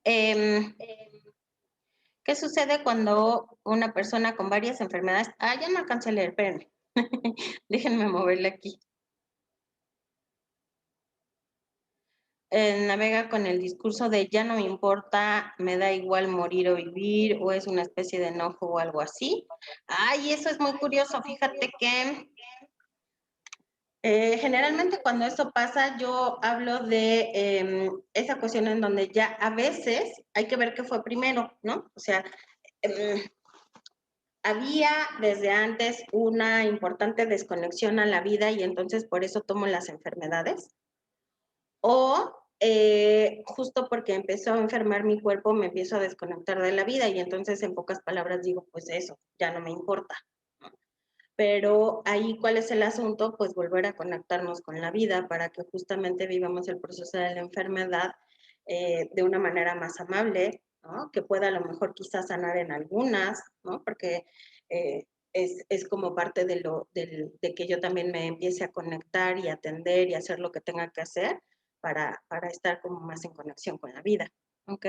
¿Qué sucede cuando una persona con varias enfermedades? Ya no alcancé a leer, espérenme. Déjenme moverle aquí. Navega con el discurso de ya no me importa, me da igual morir o vivir, o es una especie de enojo o algo así. Ay, eso es muy curioso. Fíjate que generalmente cuando eso pasa, yo hablo de esa cuestión en donde ya a veces hay que ver qué fue primero, ¿no? O sea, había desde antes una importante desconexión a la vida y entonces por eso tomo las enfermedades. O justo porque empezó a enfermar mi cuerpo, me empiezo a desconectar de la vida y entonces en pocas palabras digo, pues eso, ya no me importa. Pero ahí, ¿cuál es el asunto? Pues volver a conectarnos con la vida para que justamente vivamos el proceso de la enfermedad de una manera más amable, ¿no? Que pueda a lo mejor quizás sanar en algunas, ¿no? Porque es como parte de que yo también me empiece a conectar y atender y hacer lo que tenga que hacer para estar como más en conexión con la vida, ¿ok?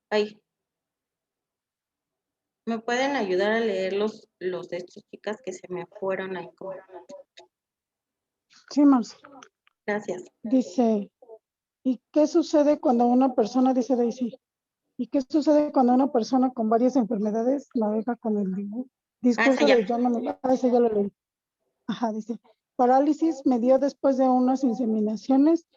Ay, ¿me pueden ayudar a leer los de estas chicas que se me fueron ahí? Sí, Marce. Gracias. Dice, ¿y qué sucede cuando una persona, dice Daisy, ¿y qué sucede cuando una persona con varias enfermedades navega con el discurso ya. de yo no me... ese ya lo leí. Ajá, dice, parálisis me dio después de unas inseminaciones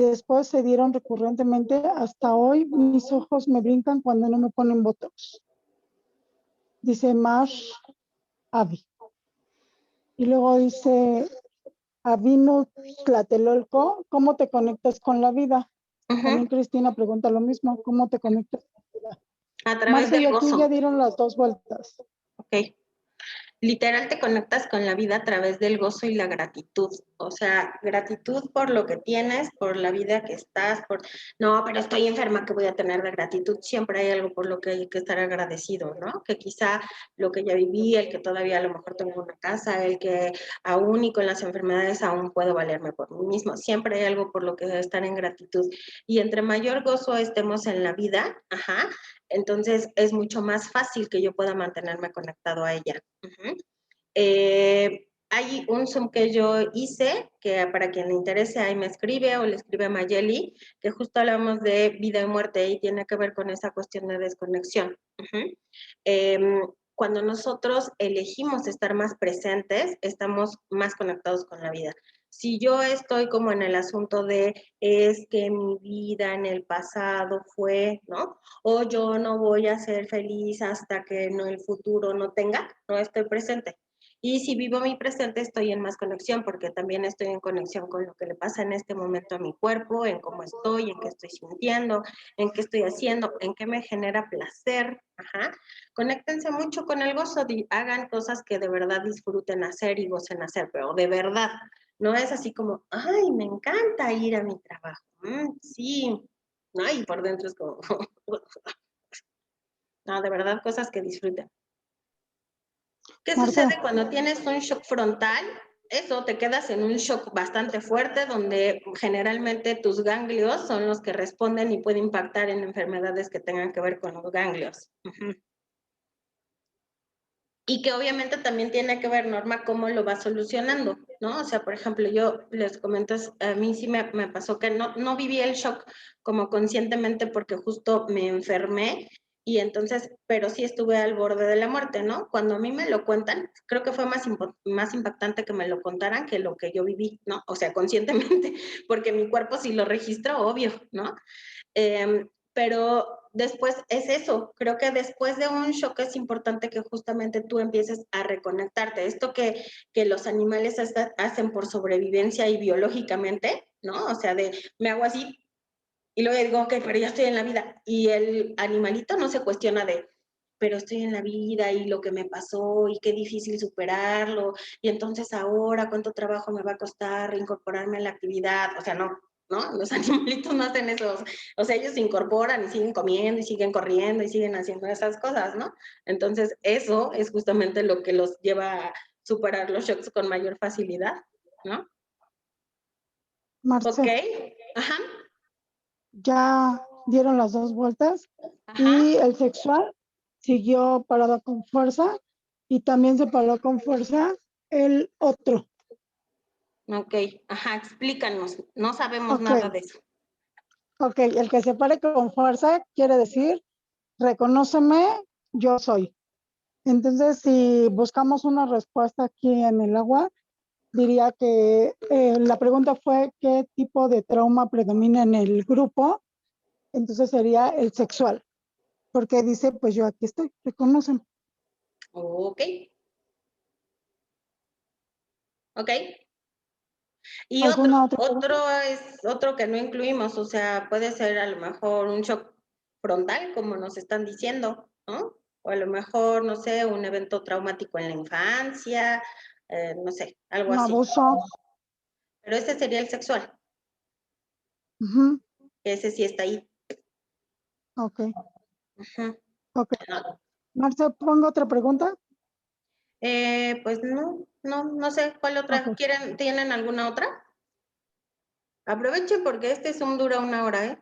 después se dieron recurrentemente. Hasta hoy mis ojos me brincan cuando no me ponen botox. Dice Marsh Avi. Y luego dice Avinu Tlatelolco, ¿cómo te conectas con la vida? También Cristina pregunta lo mismo, ¿cómo te conectas con la vida? A través Marce y del aquí gozo. ya dieron las 2 vueltas. Ok. Literal te conectas con la vida a través del gozo y la gratitud. O sea, gratitud por lo que tienes, por la vida que estás, no, pero estoy enferma, ¿qué voy a tener de gratitud? Siempre hay algo por lo que hay que estar agradecido, ¿no? Que quizá lo que ya viví, el que todavía a lo mejor tengo una casa, el que aún y con las enfermedades aún puedo valerme por mí mismo. Siempre hay algo por lo que estar en gratitud. Y entre mayor gozo estemos en la vida, entonces es mucho más fácil que yo pueda mantenerme conectado a ella. Hay un Zoom que yo hice, que para quien le interese, ahí me escribe o le escribe a Mayeli, que justo hablamos de vida y muerte y tiene que ver con esa cuestión de desconexión. Cuando nosotros elegimos estar más presentes, estamos más conectados con la vida. Si yo estoy como en el asunto de es que mi vida en el pasado fue, ¿no? O yo no voy a ser feliz hasta que no el futuro no tenga, no estoy presente. Y si vivo mi presente, estoy en más conexión, porque también estoy en conexión con lo que le pasa en este momento a mi cuerpo, en cómo estoy, en qué estoy sintiendo, en qué estoy haciendo, en qué me genera placer. Conéctense mucho con el gozo, hagan cosas que de verdad disfruten hacer y gocen hacer, pero de verdad. No es así como, ay, me encanta ir a mi trabajo. Sí, ¿no? Y por dentro es como, no, de verdad, cosas que disfruten. ¿Qué sucede cuando tienes un shock frontal? Eso, te quedas en un shock bastante fuerte donde generalmente tus ganglios son los que responden y puede impactar en enfermedades que tengan que ver con los ganglios. Y que obviamente también tiene que ver, Norma, cómo lo va solucionando, ¿no? O sea, por ejemplo, yo les comento, a mí sí me pasó que no viví el shock como conscientemente porque justo me enfermé y entonces, pero sí estuve al borde de la muerte, ¿no? Cuando a mí me lo cuentan, creo que fue más impactante que me lo contaran que lo que yo viví, ¿no? O sea, conscientemente, porque mi cuerpo sí lo registró, obvio, ¿no? Pero después es eso, creo que después de un shock es importante que justamente tú empieces a reconectarte. Esto que los animales hacen por sobrevivencia y biológicamente, ¿no? O sea, me hago así y luego digo, ok, pero ya estoy en la vida. Y el animalito no se cuestiona pero estoy en la vida y lo que me pasó y qué difícil superarlo. Y entonces ahora, ¿cuánto trabajo me va a costar reincorporarme a la actividad? O sea, no. Los animalitos no hacen eso, o sea, ellos se incorporan y siguen comiendo y siguen corriendo y siguen haciendo esas cosas, ¿no? Entonces, eso es justamente lo que los lleva a superar los shocks con mayor facilidad, ¿no? Marce, ok, ya dieron las 2 vueltas y el sexual siguió parado con fuerza y también se paró con fuerza el otro. Ok, explícanos, no sabemos nada de eso. Ok, el que se pare con fuerza quiere decir, reconóceme, yo soy. Entonces, si buscamos una respuesta aquí en el agua, diría que la pregunta fue qué tipo de trauma predomina en el grupo. Entonces sería el sexual, porque dice, pues yo aquí estoy, reconóceme. Ok. Ok. Y otro que no incluimos, o sea, puede ser a lo mejor un shock frontal, como nos están diciendo, ¿no? O a lo mejor, no sé, un evento traumático en la infancia, no sé, algo Un así. abuso. Pero ese sería el sexual. Ese sí está ahí. Ok. Ok. Marce, ¿pongo otra pregunta? Pues no sé cuál otra. ¿Tienen alguna otra? Aprovechen porque este Zoom dura 1 hora, ¿eh?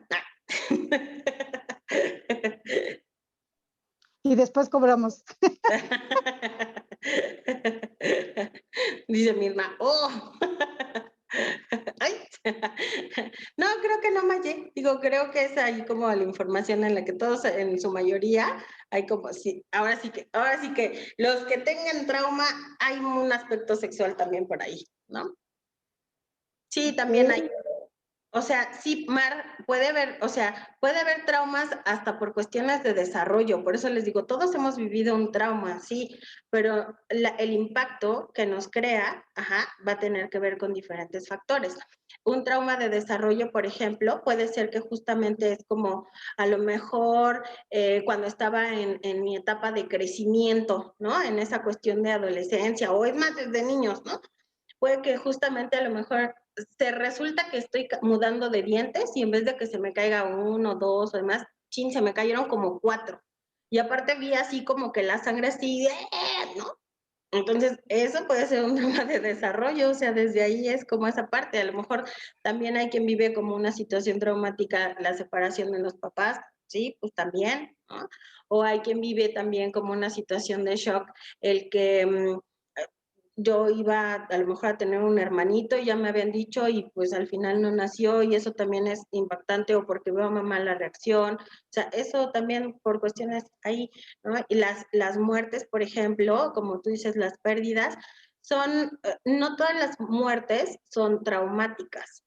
Y después cobramos. Dice Mirna, ¡oh! Ay. No, creo que no, Maye. Digo, creo que es ahí como la información en la que todos, en su mayoría, hay como, sí, ahora sí que los que tengan trauma, hay un aspecto sexual también por ahí, ¿no? Sí, también hay. O sea, sí, Mar, puede haber traumas hasta por cuestiones de desarrollo, por eso les digo, todos hemos vivido un trauma, sí, pero el impacto que nos crea, va a tener que ver con diferentes factores. Un trauma de desarrollo, por ejemplo, puede ser que justamente es como a lo mejor cuando estaba en mi etapa de crecimiento, ¿no? En esa cuestión de adolescencia, o es más desde niños, ¿no? Puede que justamente a lo mejor se resulta que estoy mudando de dientes y en vez de que se me caiga 1, 2 o demás, chin, se me cayeron como 4. Y aparte vi así como que la sangre así, ¿no? Entonces, eso puede ser un tema de desarrollo, o sea, desde ahí es como esa parte. A lo mejor también hay quien vive como una situación traumática, la separación de los papás, sí, pues también, ¿no? O hay quien vive también como una situación de shock, el que yo iba a lo mejor a tener un hermanito, ya me habían dicho, y pues al final no nació, y eso también es impactante, o porque veo a mamá la reacción, o sea, eso también por cuestiones ahí, ¿no? Y las muertes, por ejemplo, como tú dices, las pérdidas, son, no todas las muertes son traumáticas,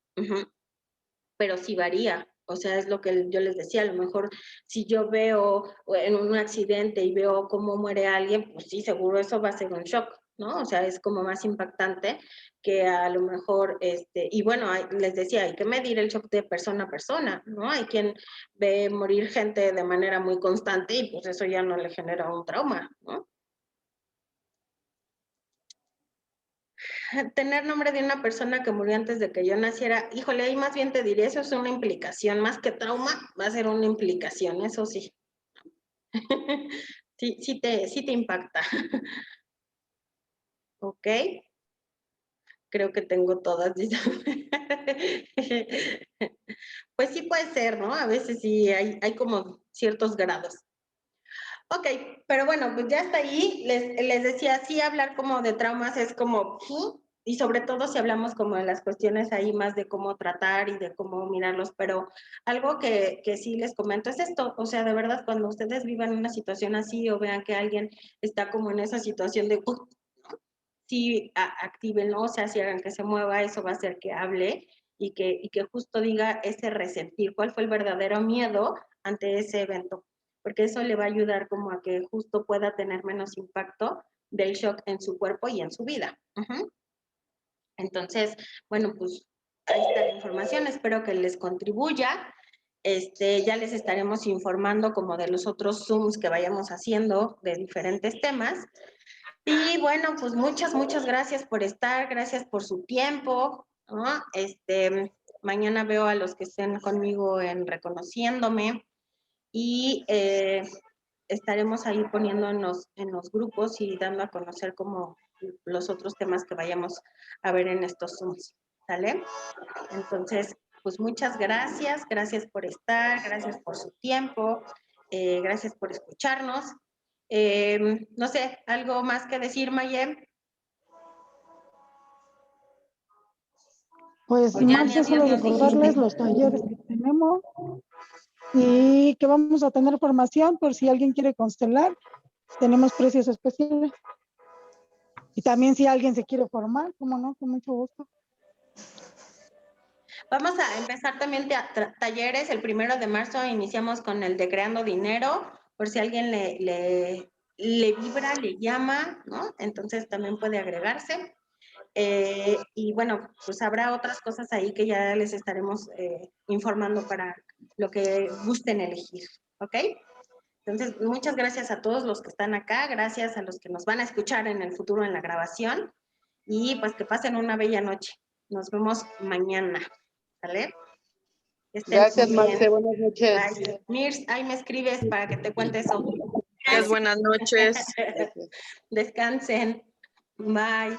pero sí varía. O sea, es lo que yo les decía, a lo mejor si yo veo en un accidente y veo cómo muere alguien, pues sí, seguro eso va a ser un shock, ¿no? O sea, es como más impactante que a lo mejor, y bueno, les decía, hay que medir el shock de persona a persona, ¿no? Hay quien ve morir gente de manera muy constante y pues eso ya no le genera un trauma, ¿no? Tener nombre de una persona que murió antes de que yo naciera, híjole, ahí más bien te diré, eso es una implicación, más que trauma, va a ser una implicación, eso sí. Sí te impacta. Ok, creo que tengo todas. Pues sí puede ser, ¿no? A veces sí hay como ciertos grados. Ok, pero bueno, pues ya está ahí. Les decía, sí, hablar como de traumas es como, y sobre todo si hablamos como de las cuestiones ahí más de cómo tratar y de cómo mirarlos, pero algo que sí les comento es esto, o sea, de verdad, cuando ustedes vivan una situación así o vean que alguien está como en esa situación de, sí, actívenlo, o sea, si hagan que se mueva, eso va a hacer que hable y que justo diga ese resentir, cuál fue el verdadero miedo ante ese evento, porque eso le va a ayudar como a que justo pueda tener menos impacto del shock en su cuerpo y en su vida. Entonces, bueno, pues ahí está la información, espero que les contribuya. Ya les estaremos informando como de los otros Zooms que vayamos haciendo de diferentes temas. Y bueno, pues muchas gracias por estar, gracias por su tiempo, ¿no? Mañana veo a los que estén conmigo en Reconociéndome y estaremos ahí poniéndonos en los grupos y dando a conocer como los otros temas que vayamos a ver en estos Zooms, ¿sale? Entonces, pues muchas gracias por estar, gracias por su tiempo, gracias por escucharnos. No sé, ¿algo más que decir, Mayem? Pues más que solo recordarles los talleres que tenemos y que vamos a tener formación por si alguien quiere constelar, tenemos precios especiales. Y también si alguien se quiere formar, como no, con mucho gusto. Vamos a empezar también talleres. El 1 de marzo iniciamos con el de Creando Dinero, por si alguien le vibra, le llama, ¿no? Entonces también puede agregarse. Y bueno, pues habrá otras cosas ahí que ya les estaremos informando para lo que gusten elegir, ¿ok? Entonces, muchas gracias a todos los que están acá, gracias a los que nos van a escuchar en el futuro en la grabación y pues que pasen una bella noche. Nos vemos mañana, ¿vale? Gracias, Marce, buenas noches. Bye. Mirs, ahí me escribes para que te cuente eso. Gracias, buenas noches. Descansen. Bye.